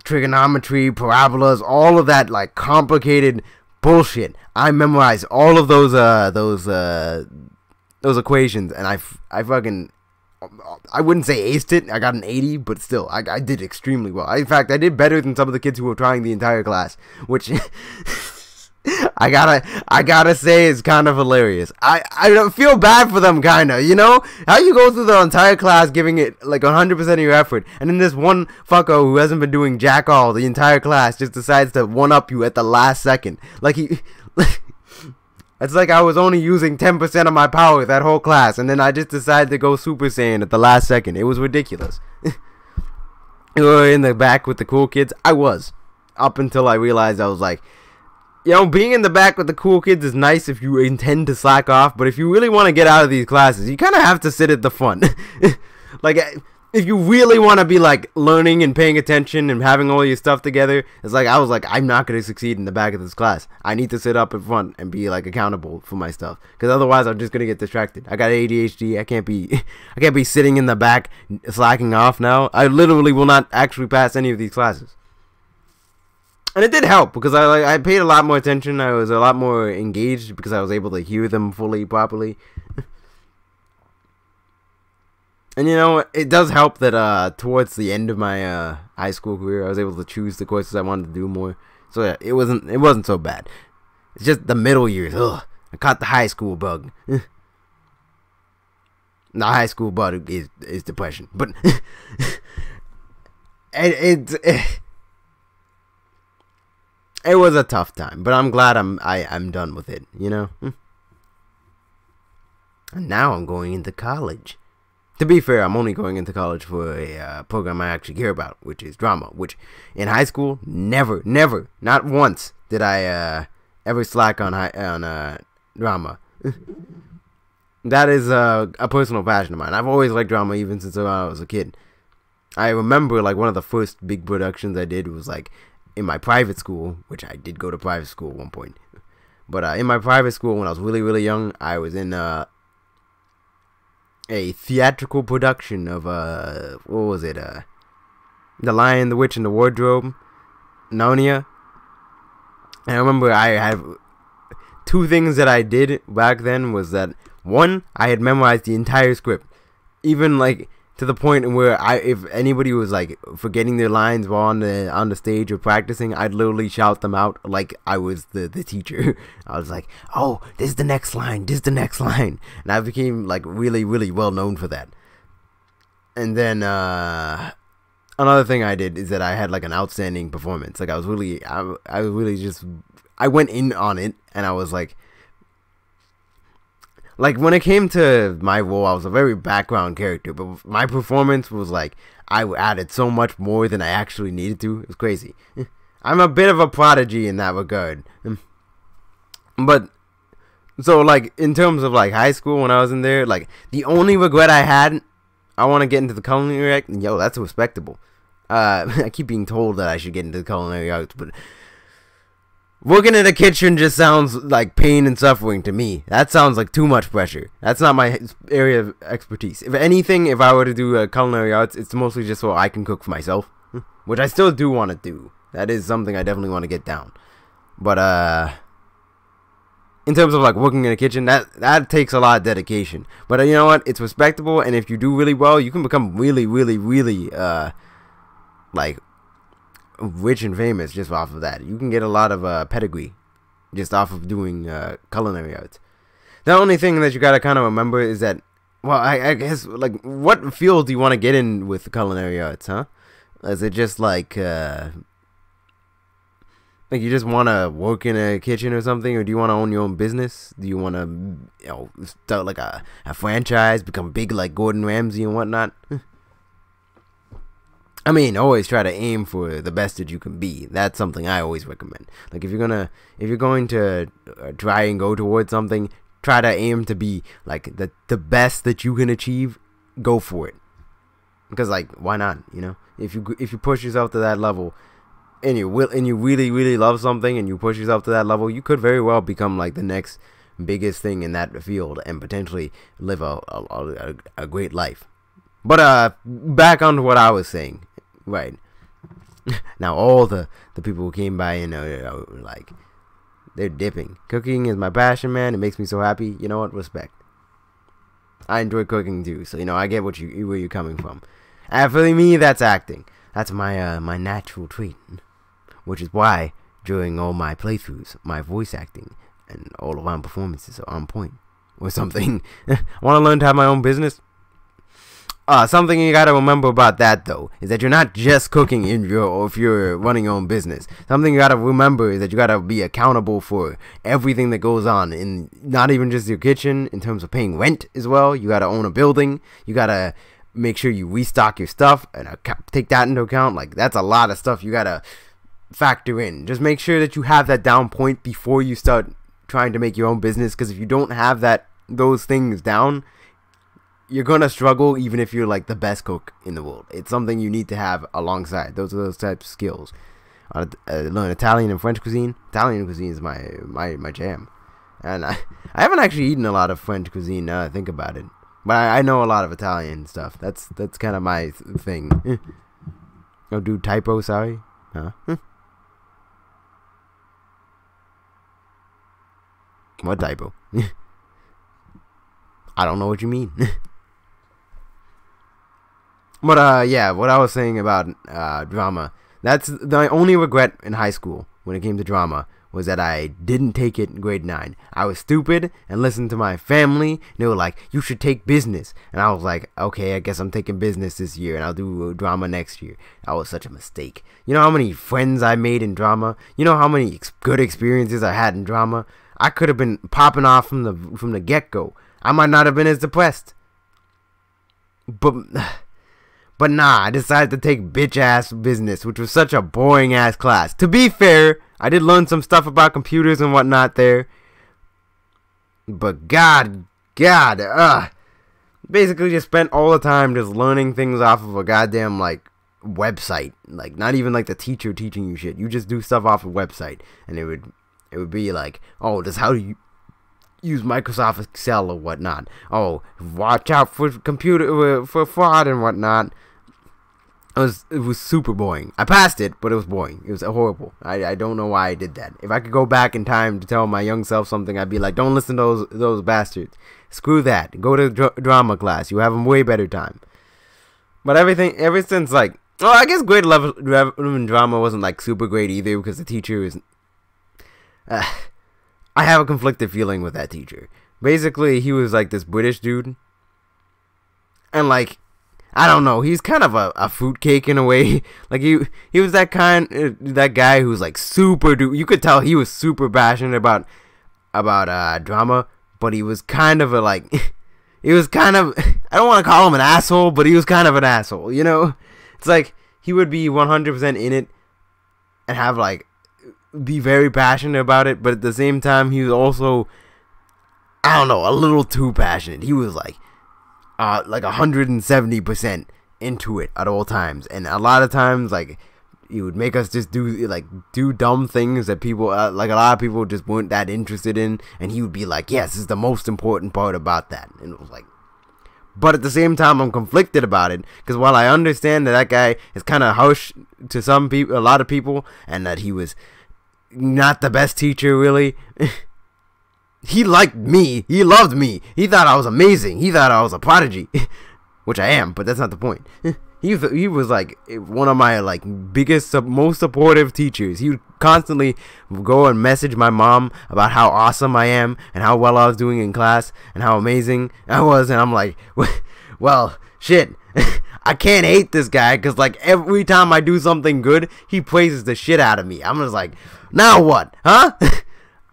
trigonometry, parabolas, all of that, like, complicated bullshit. I memorized all of those equations, and I wouldn't say aced it. I got an 80, but still, I did extremely well. In fact, I did better than some of the kids who were trying the entire class, which I gotta say is kind of hilarious. I don't feel bad for them, kinda, you know? How you go through the entire class giving it like 100% of your effort, and then this one fucko who hasn't been doing jack all the entire class just decides to one-up you at the last second. Like, it's like I was only using 10% of my power that whole class, and then I just decided to go Super Saiyan at the last second. It was ridiculous. You were in the back with the cool kids? I was. Up until I realized I was like, you know, being in the back with the cool kids is nice if you intend to slack off, but if you really want to get out of these classes, you kind of have to sit at the front. Like, if you really want to be, like, learning and paying attention and having all your stuff together, it's like, I was like, I'm not going to succeed in the back of this class. I need to sit up in front and be, like, accountable for my stuff, because otherwise I'm just going to get distracted. I got ADHD. I can't be sitting in the back slacking off now. I literally will not actually pass any of these classes. And it did help, because I paid a lot more attention. I was a lot more engaged because I was able to hear them fully, properly. And, you know, it does help that towards the end of my high school career, I was able to choose the courses I wanted to do more. So, yeah, it wasn't so bad. It's just the middle years. Ugh, I caught the high school bug. The high school bug is depression. But it was a tough time, but I'm glad I'm done with it, you know? And now I'm going into college. To be fair, I'm only going into college for a program I actually care about, which is drama, which in high school, never, not once did I ever slack on drama. That is a personal passion of mine. I've always liked drama even since I was a kid. I remember, like, one of the first big productions I did was, like, in my private school, which I did go to private school at one point. But in my private school, when I was really, really young, I was in a theatrical production of, what was it, The Lion, the Witch, and the Wardrobe, Narnia. And I remember I had two things that I did back then was that, one, I had memorized the entire script. Even, like, to the point where if anybody was, like, forgetting their lines while on the stage or practicing, I'd literally shout them out like I was the teacher. I was like, oh, this is the next line, and I became, like, really, really well known for that. And then another thing I did is that I had, like, an outstanding performance. Like, I went in on it, and I was like, when it came to my role, I was a very background character, but my performance was like, I added so much more than I actually needed to. It was crazy. I'm a bit of a prodigy in that regard. But, so, like, in terms of, like, high school, when I was in there, like, the only regret I had, I want to get into the culinary arts. Yo, that's respectable. I keep being told that I should get into the culinary arts, but Working in a kitchen just sounds like pain and suffering to me. That sounds like too much pressure. That's not my area of expertise. If anything, if I were to do culinary arts, it's mostly just so I can cook for myself, which I still do want to do. That is something I definitely want to get down. But in terms of like working in a kitchen, that takes a lot of dedication. But you know what? It's respectable, and if you do really well, you can become really, really, really like rich and famous just off of that. You can get a lot of pedigree just off of doing culinary arts. The only thing that you gotta kind of remember is that, well, I guess, like, what field do you want to get in with culinary arts, huh? Is it just like you just want to work in a kitchen or something, or do you want to own your own business? Do you want to, start like a franchise, become big like Gordon Ramsay and whatnot? I mean, always try to aim for the best that you can be. That's something I always recommend. Like, if you're going to try and go towards something, try to aim to be like the best that you can achieve. Go for it, because like, why not? If you push yourself to that level, and you really, really love something, and you push yourself to that level, you could very well become like the next biggest thing in that field, and potentially live a great life. But back on to what I was saying. Right. Now all the people who came by and like, they're dipping. Cooking is my passion, man. It makes me so happy. You know what? Respect. I enjoy cooking too, so I get where you're coming from. And for me, that's acting. That's my natural trait, which is why during all my playthroughs, my voice acting and all of my performances are on point or something. I want to learn to have my own business. Something you gotta remember about that though is that you're not just cooking if you're running your own business. Something you gotta remember is that you gotta be accountable for everything that goes on in not even just your kitchen, in terms of paying rent as well. You gotta own a building. You gotta make sure you restock your stuff and take that into account. Like, that's a lot of stuff you gotta factor in. Just make sure that you have that down point before you start trying to make your own business, because if you don't have those things down, you're gonna struggle even if you're like the best cook in the world. It's something you need to have alongside. Those are those types of skills. Learn Italian and French cuisine. Italian cuisine is my jam, and I haven't actually eaten a lot of French cuisine now that I think about it. But I know a lot of Italian stuff. That's kind of my thing. Oh, dude, typo. Sorry. Huh? What typo? I don't know what you mean. But yeah, what I was saying about drama, that's the only regret in high school when it came to drama, was that I didn't take it in grade 9. I was stupid and listened to my family, and they were like, you should take business. And I was like, okay, I guess I'm taking business this year, and I'll do drama next year. That was such a mistake. You know how many friends I made in drama? You know how many good experiences I had in drama? I could have been popping off from the get-go. I might not have been as depressed. But nah, I decided to take bitch-ass business, which was such a boring-ass class. To be fair, I did learn some stuff about computers and whatnot there. But God, basically just spent all the time just learning things off of a goddamn, like, website. Like, not even like the teacher teaching you shit. You just do stuff off a website. And it would be like, oh, this how do you use Microsoft Excel or whatnot. Oh, watch out for for fraud and whatnot. It was super boring. I passed it, but it was boring. It was horrible. I don't know why I did that. If I could go back in time to tell my young self something, I'd be like, don't listen to those bastards. Screw that. Go to drama class. You have a way better time. But ever since, like, well, I guess grade 11 drama wasn't like super great either, because the teacher is. I have a conflicted feeling with that teacher. Basically, he was like this British dude, and like, I don't know, he's kind of a fruitcake in a way. Like, he was that guy who's like super dude. You could tell he was super passionate about drama, but he was kind of I don't want to call him an asshole, but he was kind of an asshole, you know? It's like, he would be 100% in it and have like, be very passionate about it, but at the same time, he was also, I don't know, a little too passionate. He was like 170% into it at all times, and a lot of times, like, he would make us just do dumb things that people like a lot of people just weren't that interested in, and he would be like, yes, this is the most important part about that. And it was like, but at the same time I'm conflicted about it, because while I understand that guy is kind of harsh to some people, a lot of people, and that he was not the best teacher really, he liked me, he loved me, he thought I was amazing, he thought I was a prodigy, which I am, but that's not the point. He was like one of my like biggest, most supportive teachers. He would constantly go and message my mom about how awesome I am and how well I was doing in class and how amazing I was. And I'm like, well, shit, I can't hate this guy, because like every time I do something good, he praises the shit out of me. I'm just like, now what, huh?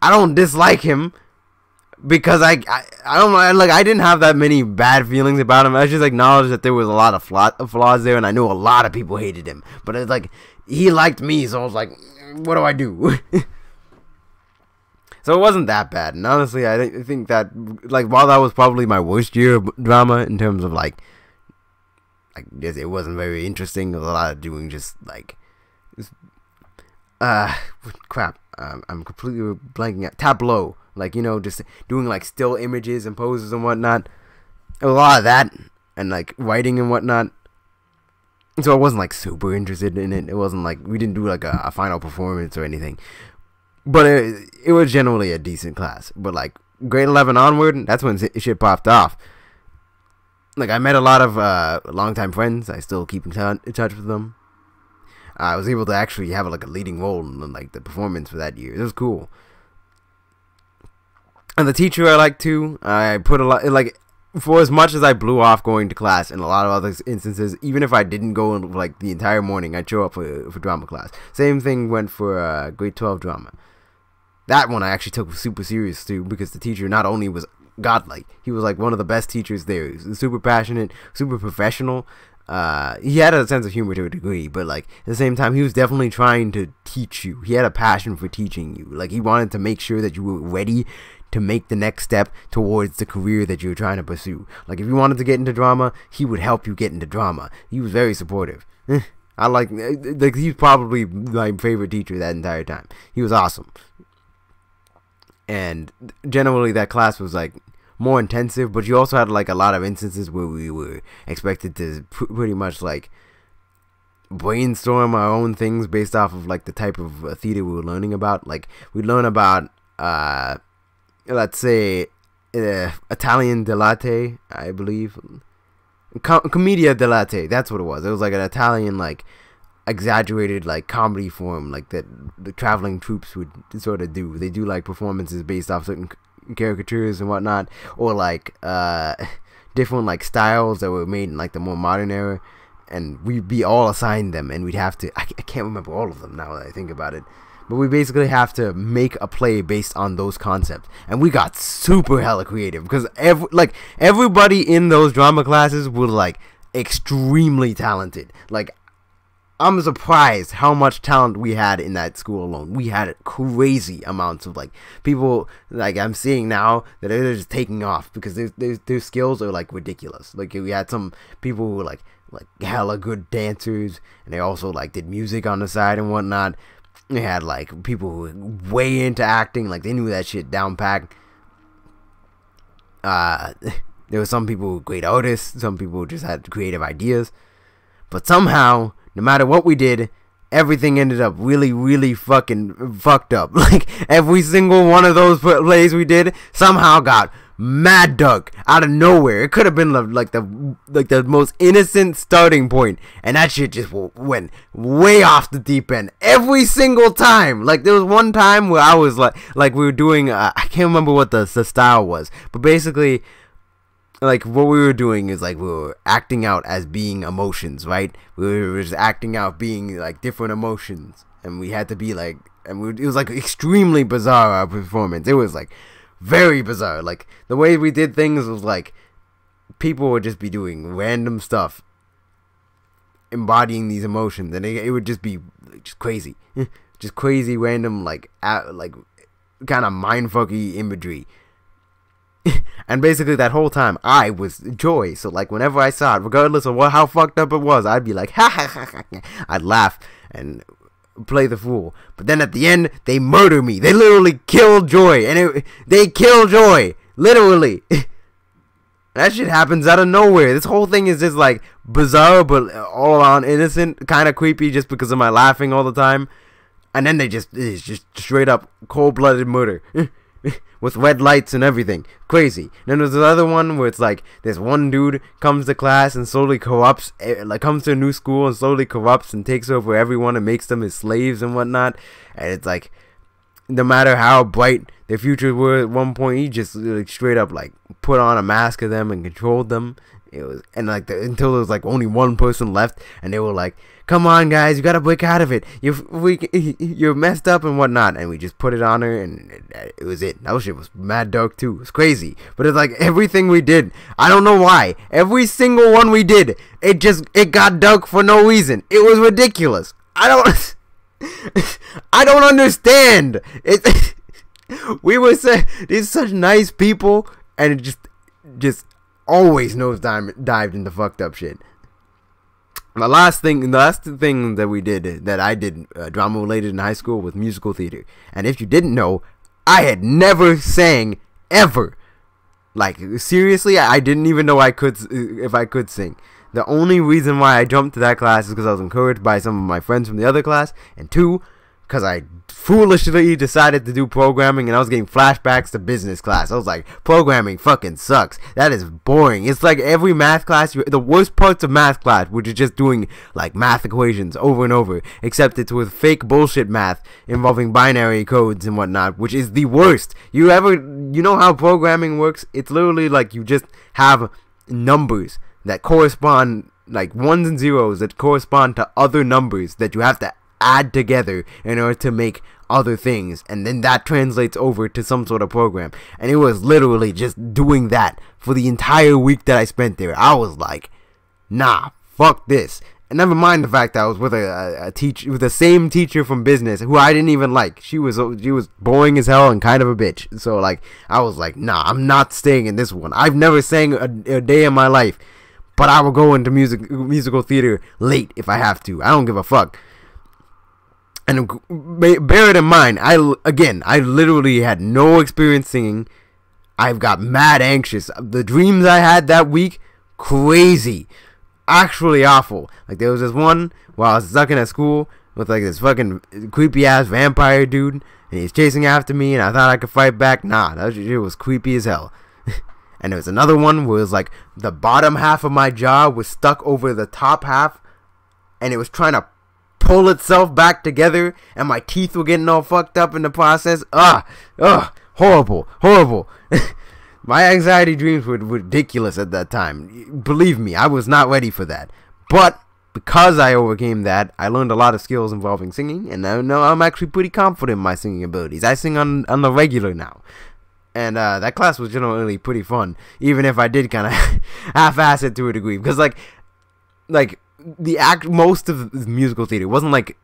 I don't dislike him, because I don't like, I didn't have that many bad feelings about him. I just acknowledged that there was a lot of flaws there, and I know a lot of people hated him, but it's like he liked me, so I was like, what do I do? So it wasn't that bad. And honestly, I think that like while that was probably my worst year of drama in terms of like it wasn't very interesting. There was a lot of doing just like crap. I'm completely blanking out. Tableau. Like, you know, just doing like still images and poses and whatnot. A lot of that, and like writing and whatnot. So I wasn't like super interested in it. It wasn't like we didn't do like a final performance or anything. But it was generally a decent class. But like grade 11 onward, that's when shit popped off. Like I met a lot of longtime friends. I still keep in touch with them. I was able to actually have like a leading role in like the performance for that year. It was cool. And the teacher I liked too. I put a lot, like, for as much as I blew off going to class in a lot of other instances, even if I didn't go like the entire morning, I'd show up for drama class. Same thing went for grade 12 drama. That one I actually took super serious too, because the teacher not only was godlike, he was like one of the best teachers there. He was super passionate, super professional. He had a sense of humor to a degree, but like at the same time, he was definitely trying to teach you. He had a passion for teaching you. Like he wanted to make sure that you were ready to make the next step towards the career that you were trying to pursue. Like if you wanted to get into drama, he would help you get into drama. He was very supportive. I like he's probably my favorite teacher that entire time. He was awesome. And generally that class was like more intensive, but you also had like a lot of instances where we were expected to pretty much like brainstorm our own things based off of like the type of theater we were learning about. Like we'd learn about let's say Italian dell'arte, I believe, commedia dell'arte. That's what it was. It was like an Italian like exaggerated like comedy form, like that the traveling troops would sort of do. They do like performances based off certain caricatures and whatnot, or like different like styles that were made in like the more modern era, and we'd be all assigned them, and we'd have to I can't remember all of them now that I think about it, but we basically have to make a play based on those concepts. And we got super hella creative, because everybody in those drama classes was like extremely talented. Like I'm surprised how much talent we had in that school alone. We had crazy amounts of like people, like I'm seeing now that they're just taking off because their skills are like ridiculous. Like we had some people who were like hella good dancers, and they also like did music on the side and whatnot. They had like people who were way into acting, like they knew that shit down pat. There were some people who were great artists, some people who just had creative ideas, but somehow, no matter what we did, everything ended up really, really fucking fucked up. Like every single one of those plays we did somehow got mad dark out of nowhere. It could have been like the most innocent starting point, and that shit just went way off the deep end every single time. Like there was one time where I was like we were doing I can't remember what the style was, but basically like what we were doing is like we were acting out as being emotions, right? We were just acting out being like different emotions, and we had to be like, and it was like extremely bizarre, our performance. It was like very bizarre. Like the way we did things was like people would just be doing random stuff, embodying these emotions, and it would just be just crazy, just crazy random like kind of mindfucky imagery. And basically that whole time I was joy. So like whenever I saw it, regardless of how fucked up it was, I'd be like ha ha ha ha. I'd laugh, and play the fool. But then at the end, they murder me. They literally kill Joy, and they kill Joy, literally. That shit happens out of nowhere. This whole thing is just like bizarre, but all around innocent, kind of creepy, just because of my laughing all the time. And then it's just straight up cold-blooded murder. With red lights and everything. Crazy. And then there's another one where it's like this one dude comes to class and slowly corrupts, like comes to a new school and slowly corrupts and takes over everyone and makes them his slaves and whatnot. And it's like, no matter how bright their futures were at one point, he just like straight up like put on a mask of them and controlled them. It was, and like until there was like only one person left, and they were like, "Come on, guys, you gotta break out of it. You're messed up and whatnot." And we just put it on her, and it was it. That shit was mad dark too. It was crazy, but it's like everything we did. I don't know why. Every single one we did, it got dark for no reason. It was ridiculous. I don't understand. We were these such nice people, and it just always dived into fucked up shit. The last thing that we did, that I did drama related in high school, was musical theater. And if you didn't know, I had never sang ever. Like seriously, I didn't even know if I could sing. The only reason why I jumped to that class is because I was encouraged by some of my friends from the other class, and two, because I foolishly decided to do programming, and I was getting flashbacks to business class. I was like, programming fucking sucks. That is boring. It's like every math class, the worst parts of math class, which is just doing like math equations over and over, except it's with fake bullshit math involving binary codes and whatnot, which is the worst. You know how programming works? It's literally like you just have numbers that correspond, like ones and zeros that correspond to other numbers that you have to add together in order to make other things, and then that translates over to some sort of program. And it was literally just doing that for the entire week that I spent there. I was like, nah, fuck this. And never mind the fact that I was with a teacher, with the same teacher from business who I didn't even like. She was boring as hell and kind of a bitch. So like, I was like, nah, I'm not staying in this one. I've never sang a day in my life, but I will go into musical theater late if I have to. I don't give a fuck. And bear it in mind, I literally had no experience singing. I've got mad anxious. The dreams I had that week, crazy. Actually awful. Like there was this one while I was stuck in at school with like this fucking creepy ass vampire dude, and he's chasing after me, and I thought I could fight back. Nah, that shit was creepy as hell. And there was another one where it was like the bottom half of my jaw was stuck over the top half, and it was trying to pull itself back together, and my teeth were getting all fucked up in the process. Horrible. My anxiety dreams were ridiculous at that time. Believe me, I was not ready for that. But because I overcame that, I learned a lot of skills involving singing, and I know I'm actually pretty confident in my singing abilities. I sing on the regular now. And that class was generally pretty fun, even if I did kind of half-ass it to a degree, because like most of the musical theater wasn't like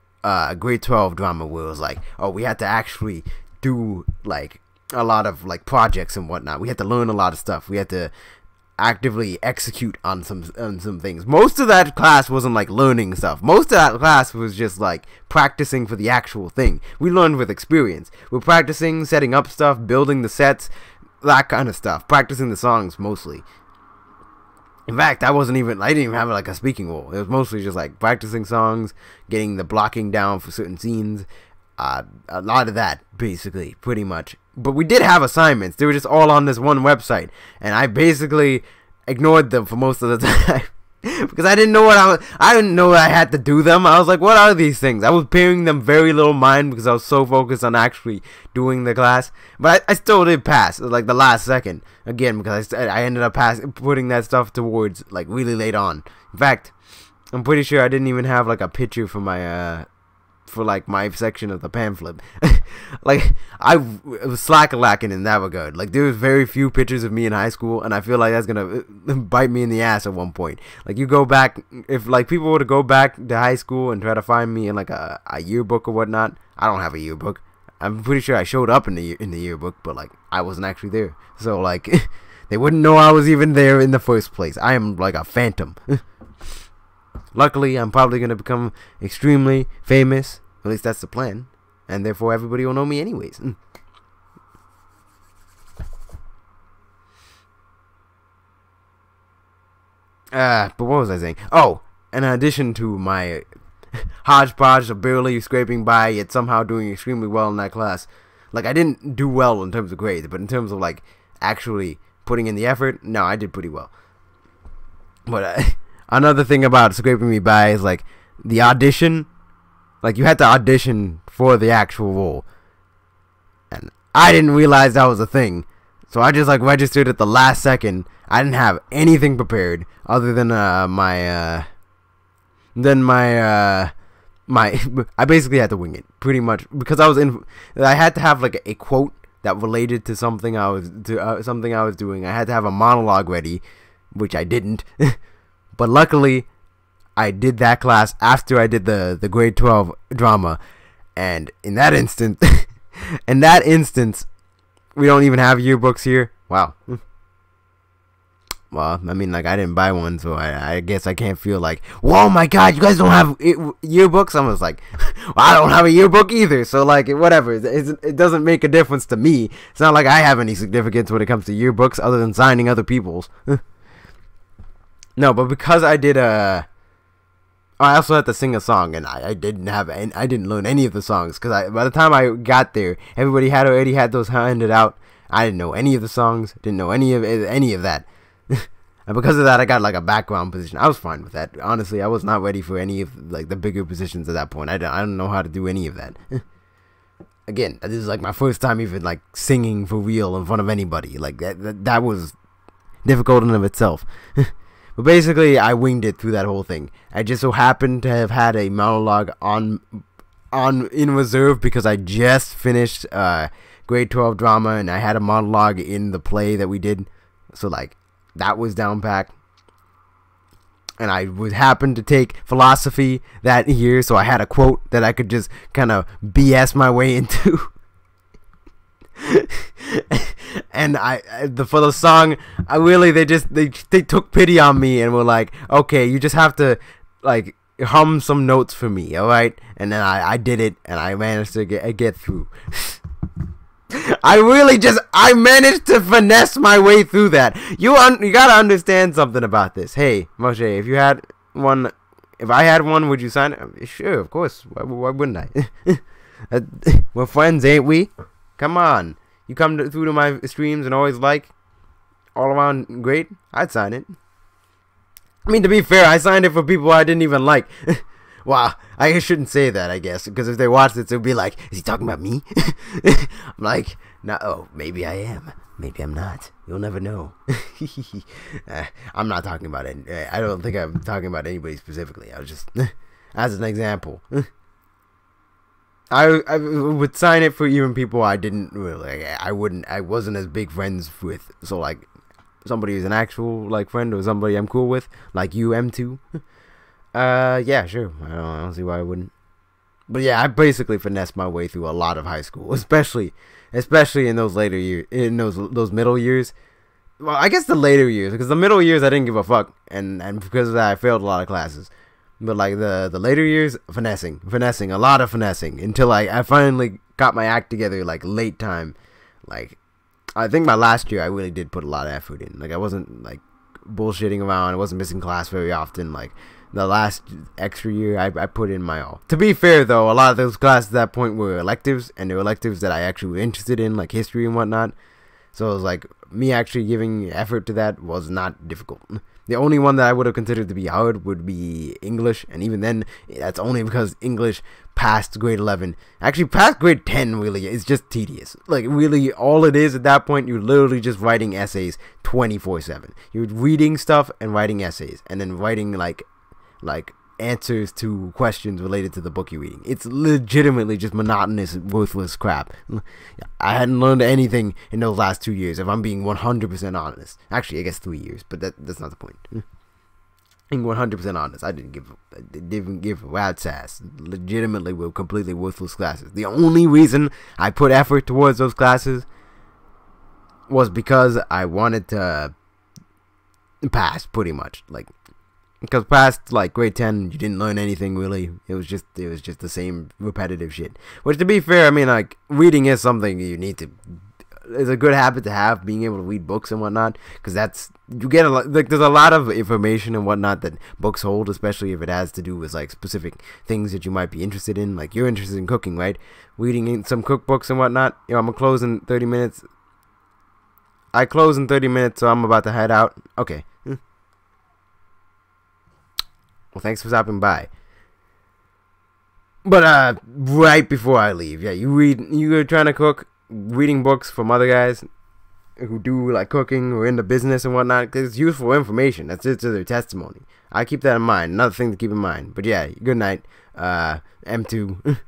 grade 12 drama where it was like, oh, we had to actually do like a lot of like projects and whatnot. We had to learn a lot of stuff. We had to actively execute on some things. Most of that class wasn't like learning stuff. Most of that class was just like practicing for the actual thing. We learned with experience. We're practicing, setting up stuff, building the sets, that kind of stuff. Practicing the songs mostly. In fact, I didn't even have like a speaking role. It was mostly just like practicing songs, getting the blocking down for certain scenes, a lot of that basically, pretty much. But we did have assignments. They were just all on this one website, and I basically ignored them for most of the time because I didn't know I didn't know I had to do them. I was like, what are these things? I was paying them very little mind because I was so focused on actually doing the class. But I still did pass, like the last second, again, because I ended up putting that stuff towards like really late on. In fact, I'm pretty sure I didn't even have like a picture for my my section of the pamphlet. Like I was slack-a-lacking in that regard. Like there was very few pictures of me in high school, and I feel like that's gonna bite me in the ass at one point. Like you go back, if like people were to go back to high school and try to find me in like a yearbook or whatnot, I don't have a yearbook. I'm pretty sure I showed up in the yearbook, but like I wasn't actually there, so like they wouldn't know I was even there in the first place. I am like a phantom. Luckily, I'm probably going to become extremely famous. At least that's the plan. And therefore, everybody will know me anyways. But what was I saying? Oh, in addition to my hodgepodge of barely scraping by, yet somehow doing extremely well in that class. Like, I didn't do well in terms of grades, but in terms of, like, actually putting in the effort, no, I did pretty well. But another thing about scraping me by is, like, the audition. Like, you had to audition for the actual role. And I didn't realize that was a thing. So I just, like, registered at the last second. I didn't have anything prepared other than my I basically had to wing it pretty much because I had to have like a quote that related to something I was doing. I had to have a monologue ready, which I didn't. But luckily I did that class after I did the grade 12 drama, and in that instance we don't even have yearbooks here. Wow. Well, I mean, like, I didn't buy one, so I guess I can't feel like, whoa, my God, you guys don't have yearbooks? I was like, well, I don't have a yearbook either, so, like, whatever. It doesn't make a difference to me. It's not like I have any significance when it comes to yearbooks other than signing other people's. No, but because I did I also had to sing a song, and I didn't learn any of the songs, because by the time I got there, everybody had already had those handed out. I didn't know any of the songs, didn't know any of that. And because of that, I got like a background position. I was fine with that. Honestly, I was not ready for any of like the bigger positions at that point. I don't know how to do any of that. Again, this is like my first time even like singing for real in front of anybody. Like that was difficult in and of itself. But basically, I winged it through that whole thing. I just so happened to have had a monologue in reserve because I just finished grade 12 drama, and I had a monologue in the play that we did. So like that was down packed. And I happened to take philosophy that year, so I had a quote that I could just kind of BS my way into. And for the song, they took pity on me and were like, okay, you just have to like hum some notes for me, all right? And then I did it, and I managed to get through. I managed to finesse my way through that. You gotta understand something about this. Hey, Moshe, if I had one, would you sign it? Sure, of course. Why wouldn't I? We're friends, ain't we? Come on. You come through to my streams and always like, all around great. I'd sign it. I mean, to be fair, I signed it for people I didn't even like. Wow, I shouldn't say that, I guess, because if they watched it, they'll be like, is he talking about me? I'm like, no, oh, maybe I am. Maybe I'm not. You'll never know. I'm not talking about it. I don't think I'm talking about anybody specifically. I was just, as an example. I would sign it for even people I didn't really, I wasn't as big friends with. So, like, somebody who's an actual, like, friend or somebody I'm cool with, like you, M2. Yeah, sure. I don't see why I wouldn't. But yeah, I basically finessed my way through a lot of high school, especially in those later years, in those middle years. Well, I guess the later years, because the middle years I didn't give a fuck, and because of that I failed a lot of classes. But like the later years, finessing, a lot of finessing, until I finally got my act together, like late time. Like, I think my last year I really did put a lot of effort in. Like, I wasn't like bullshitting around. I wasn't missing class very often. Like, the last extra year, I put in my all. To be fair, though, a lot of those classes at that point were electives, and they were electives that I actually were interested in, like history and whatnot. So it was like, me actually giving effort to that was not difficult. The only one that I would have considered to be hard would be English, and even then, that's only because English past grade 11. Actually, past grade 10, really, is just tedious. Like, really, all it is at that point, you're literally just writing essays 24/7. You're reading stuff and writing essays, and then writing, like answers to questions related to the book you're reading. It's legitimately just monotonous, worthless crap. I hadn't learned anything in those last 2 years, if I'm being 100% honest. Actually, I guess 3 years, but that's not the point. Being 100% honest, I didn't give a rat's ass. Legitimately were completely worthless classes. The only reason I put effort towards those classes was because I wanted to pass, pretty much. Like, Because past like grade 10, you didn't learn anything really. It was just the same repetitive shit. Which, to be fair, I mean, like, reading is something you need to. It's a good habit to have, being able to read books and whatnot. Because you get a lot. Like, there's a lot of information and whatnot that books hold, especially if it has to do with like specific things that you might be interested in. Like, you're interested in cooking, right? Reading in some cookbooks and whatnot. You know, I'm gonna close in 30 minutes. I close in 30 minutes, so I'm about to head out. Okay. Well, thanks for stopping by. But right before I leave, yeah, you're trying to cook, reading books from other guys who do like cooking or in the business and whatnot, because it's useful information. That's just their testimony. I keep that in mind. Another thing to keep in mind. But yeah, good night, M2.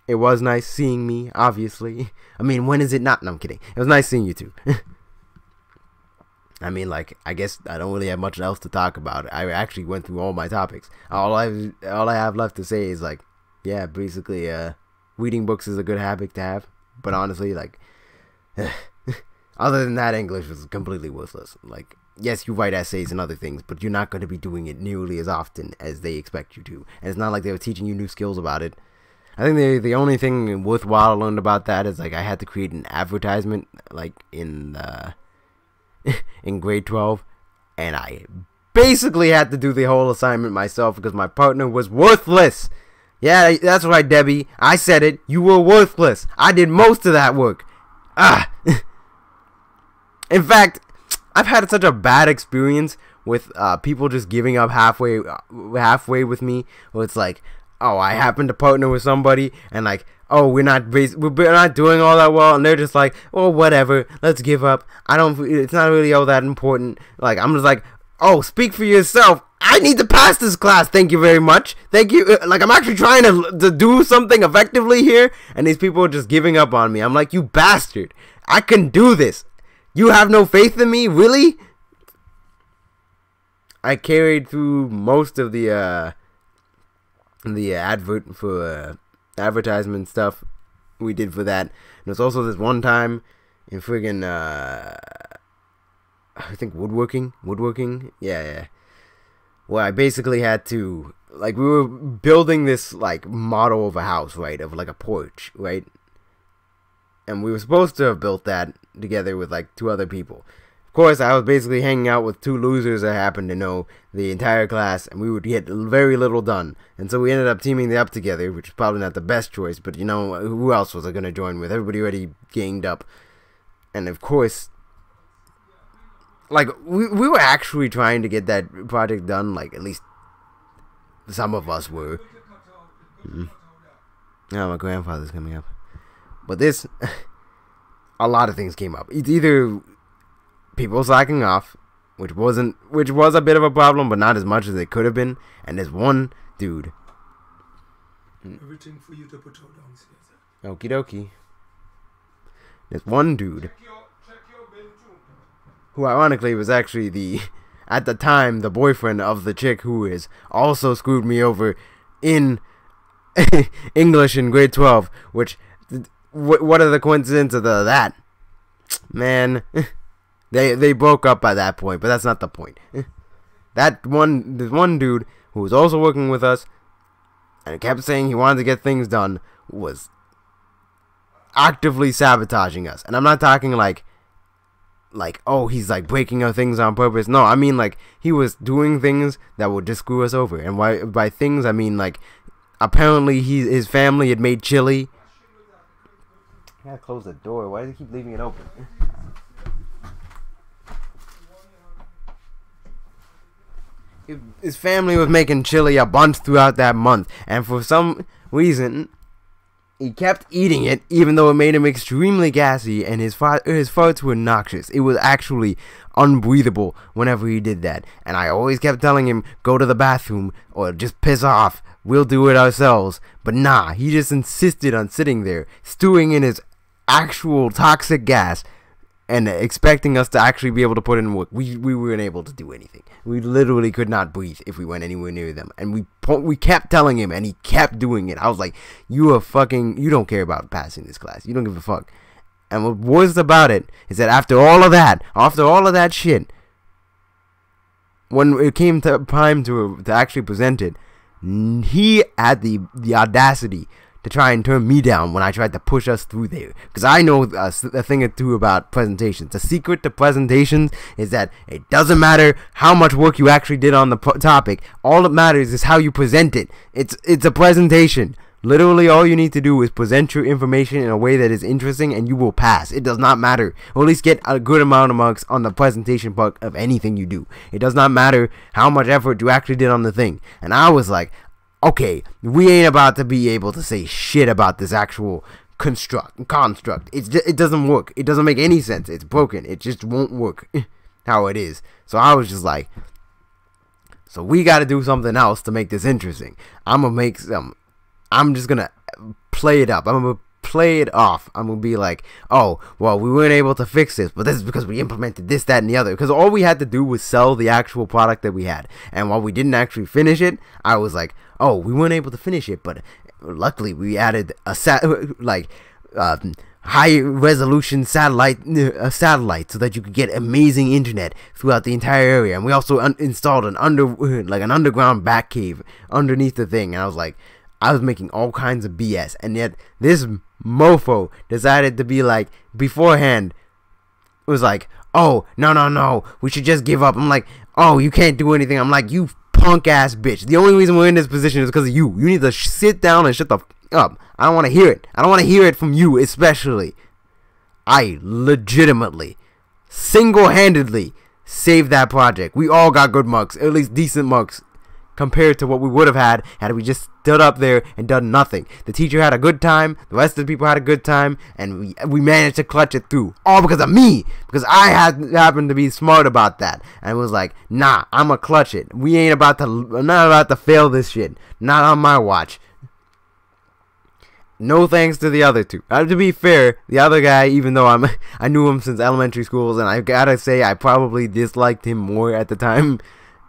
It was nice seeing me, obviously. I mean, when is it not? No, I'm kidding. It was nice seeing you too. I mean, like, I guess I don't really have much else to talk about. I actually went through all my topics. All I have left to say is, like, yeah, basically, reading books is a good habit to have. But honestly, like, other than that, English was completely worthless. Like, yes, you write essays and other things, but you're not going to be doing it nearly as often as they expect you to. And it's not like they were teaching you new skills about it. I think the only thing worthwhile I learned about that is, like, I had to create an advertisement, like, in grade 12, and I basically had to do the whole assignment myself because my partner was worthless. Yeah, that's right, Debbie. I said it. You were worthless. I did most of that work. In fact, I've had such a bad experience with people just giving up halfway with me, where it's like, oh, I happen to partner with somebody, and like, oh, we're not doing all that well, and they're just like, oh, whatever, let's give up. It's not really all that important. Like, I'm just like, oh, speak for yourself. I need to pass this class. Thank you very much. Thank you. Like, I'm actually trying to do something effectively here, and these people are just giving up on me. I'm like, you bastard. I can do this. You have no faith in me? Really? I carried through most of the advertisement stuff we did for that. And there's also this one time in friggin' I think woodworking, yeah, where I basically had to, like, we were building this like model of a house, right, of like a porch, right, and we were supposed to have built that together with like 2 other people. Of course, I was basically hanging out with 2 losers I happened to know the entire class, and we would get very little done. And so we ended up teaming up together, which is probably not the best choice, but you know, who else was I going to join with? Everybody already ganged up. And of course, like, we were actually trying to get that project done, like, at least some of us were. Now my grandfather's coming up. But this, a lot of things came up. It's either people slacking off, which was a bit of a problem, but not as much as it could have been. And there's one dude. Everything for you to put downstairs. Okie dokie. There's one dude who ironically was actually at the time, the boyfriend of the chick who is also screwed me over in English in grade 12, which, what are the coincidences of that? Man, they broke up by that point, but that's not the point. There's one dude who was also working with us, and kept saying he wanted to get things done, was actively sabotaging us. And I'm not talking like, oh, he's like breaking our things on purpose. No, I mean, like, he was doing things that would just screw us over. And by things, I mean, like, apparently his family had made chili. I gotta close the door. Why do they keep leaving it open? His family was making chili a bunch throughout that month, and for some reason, he kept eating it, even though it made him extremely gassy, and his farts were noxious. It was actually unbreathable whenever he did that. And I always kept telling him, go to the bathroom, or just piss off. We'll do it ourselves. But nah, he just insisted on sitting there, stewing in his actual toxic gas, and expecting us to actually be able to put in work. We weren't able to do anything. We literally could not breathe if we went anywhere near them. And we kept telling him, and he kept doing it. I was like, you don't care about passing this class. You don't give a fuck. And what worst about it is that after all of that shit, when it came time to actually present it, he had the audacity to try and turn me down when I tried to push us through there. Because I know a thing or two about presentations. The secret to presentations is that it doesn't matter how much work you actually did on the topic. All that matters is how you present it. It's a presentation. Literally, all you need to do is present your information in a way that is interesting, and you will pass. It does not matter. Or at least get a good amount of marks on the presentation part of anything you do. It does not matter how much effort you actually did on the thing. And I was like, okay, we ain't about to be able to say shit about this actual construct. It doesn't work. It doesn't make any sense. It's broken. It just won't work how it is. So I was just like, so we got to do something else to make this interesting. I'm just gonna play it up. I'm gonna play it off. I'm gonna be like, oh, well, we weren't able to fix this, but this is because we implemented this, that, and the other. Because all we had to do was sell the actual product that we had. And while we didn't actually finish it, I was like, oh, we weren't able to finish it, but luckily we added a high resolution satellite so that you could get amazing internet throughout the entire area. And we also installed an underground back cave underneath the thing. And I was like, I was making all kinds of BS, and yet this mofo decided to be like, beforehand, it was like, oh, no, we should just give up. I'm like, oh, you can't do anything. I'm like, you punk ass bitch. The only reason we're in this position is because of you. You need to sit down and shut the f up. I don't want to hear it. I don't want to hear it from you, especially. I legitimately, single-handedly saved that project. We all got good marks, at least decent marks, compared to what we would have had we just stood up there and done nothing. The teacher had a good time, the rest of the people had a good time, and we managed to clutch it through. All because of me, because I happened to be smart about that. And was like, nah, I'ma clutch it. I'm not about to fail this shit. Not on my watch. No thanks to the other two. To be fair, the other guy, even though I knew him since elementary schools, and I gotta say I probably disliked him more at the time.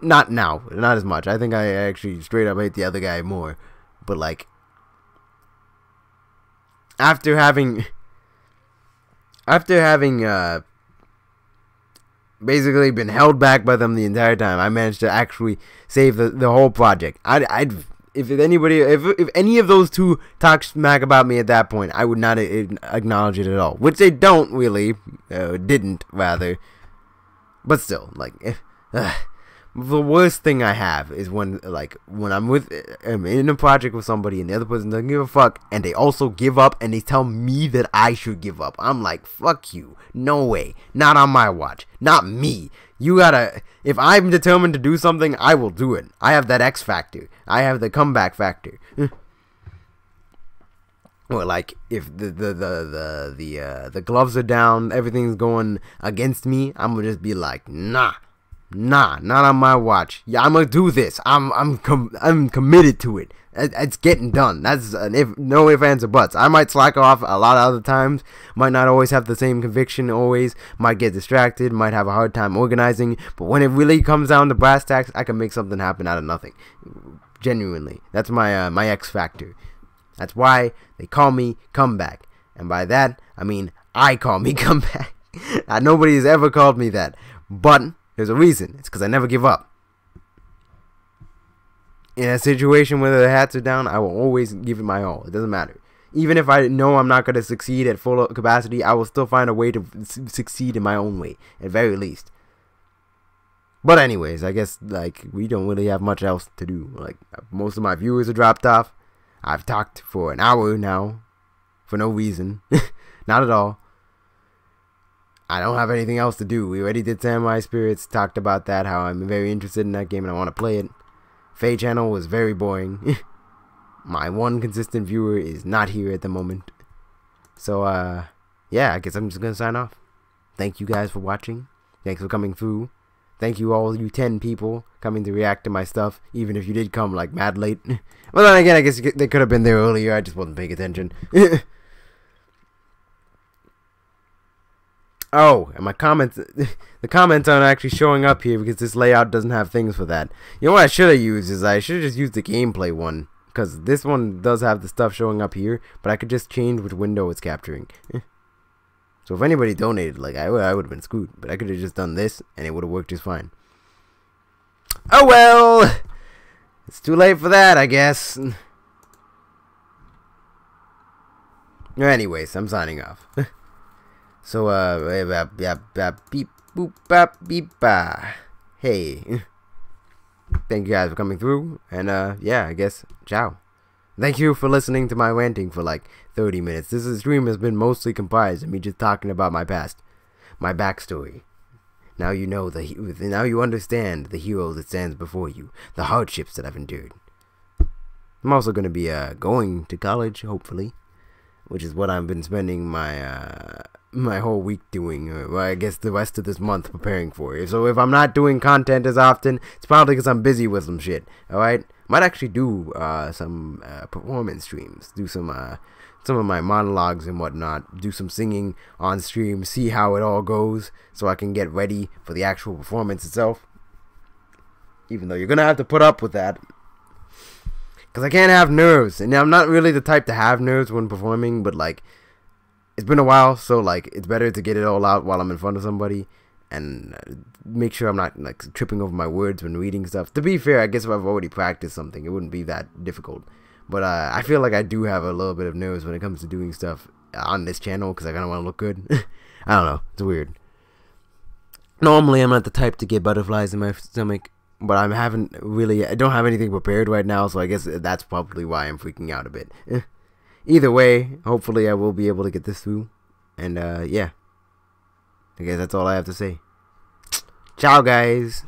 Not now, not as much. I think I actually straight up hate the other guy more. But like, after having basically been held back by them the entire time, I managed to actually save the whole project. If any of those two talked smack about me at that point, I would not acknowledge it at all. Which they don't really, didn't rather. But still, like, the worst thing I have is when I'm in a project with somebody and the other person doesn't give a fuck, and they also give up, and they tell me that I should give up. I'm like, fuck you. No way. Not on my watch. Not me. You gotta, if I'm determined to do something, I will do it. I have that X factor. I have the comeback factor. Or like, if the gloves are down, everything's going against me, I'm gonna just be like, nah, not on my watch. Yeah, I'm gonna do this. I'm committed to it. It's getting done. That's no ifs, ands, or buts. I might slack off a lot of other times. Might not always have the same conviction. Always might get distracted. Might have a hard time organizing. But when it really comes down to brass tacks, I can make something happen out of nothing. Genuinely, that's my X factor. That's why they call me Comeback, and by that I mean I call me Comeback. Nobody has ever called me that, but there's a reason. It's because I never give up. In a situation where the hats are down, I will always give it my all. It doesn't matter. Even if I know I'm not going to succeed at full capacity, I will still find a way to succeed in my own way, at very least. But anyways, I guess, like, we don't really have much else to do. Like, most of my viewers are dropped off. I've talked for an hour now, for no reason. Not at all. I don't have anything else to do. We already did Samurai Spirits, talked about that, how I'm very interested in that game and I want to play it. Faye channel was very boring. My one consistent viewer is not here at the moment. So, yeah, I guess I'm just going to sign off. Thank you guys for watching. Thanks for coming through. Thank you all you 10 people coming to react to my stuff, even if you did come, like, mad late. Well, then again, I guess they could have been there earlier. I just wasn't paying attention. Oh, and my comments, the comments aren't actually showing up here because this layout doesn't have things for that. You know what I should have used is I should have just used the gameplay one, because this one does have the stuff showing up here, but I could just change which window it's capturing. So if anybody donated, like, I would have been screwed, but I could have just done this and it would have worked just fine. Oh well! It's too late for that, I guess. Anyways, I'm signing off. So, beep, boop, bop, beep, bah. Hey. Thank you guys for coming through. And, yeah, I guess, ciao. Thank you for listening to my ranting for like 30 minutes. This stream has been mostly comprised of me just talking about my past. My backstory. Now you know now you understand the hero that stands before you. The hardships that I've endured. I'm also going to be, going to college, hopefully. Which is what I've been spending my my whole week doing, or I guess the rest of this month preparing for it. So if I'm not doing content as often, it's probably because I'm busy with some shit. Alright? Might actually do some performance streams. Do some of my monologues and whatnot. Do some singing on stream. See how it all goes, so I can get ready for the actual performance itself. Even though you're gonna have to put up with that. Because I can't have nerves. And I'm not really the type to have nerves when performing. But, like, it's been a while. So, like, it's better to get it all out while I'm in front of somebody. And make sure I'm not, like, tripping over my words when reading stuff. To be fair, I guess if I've already practiced something, it wouldn't be that difficult. But I feel like I do have a little bit of nerves when it comes to doing stuff on this channel. Because I kind of want to look good. I don't know. It's weird. Normally, I'm not the type to get butterflies in my stomach. But I don't have anything prepared right now, so I guess that's probably why I'm freaking out a bit. Either way, hopefully I will be able to get this through. And, yeah. I guess that's all I have to say. Ciao, guys.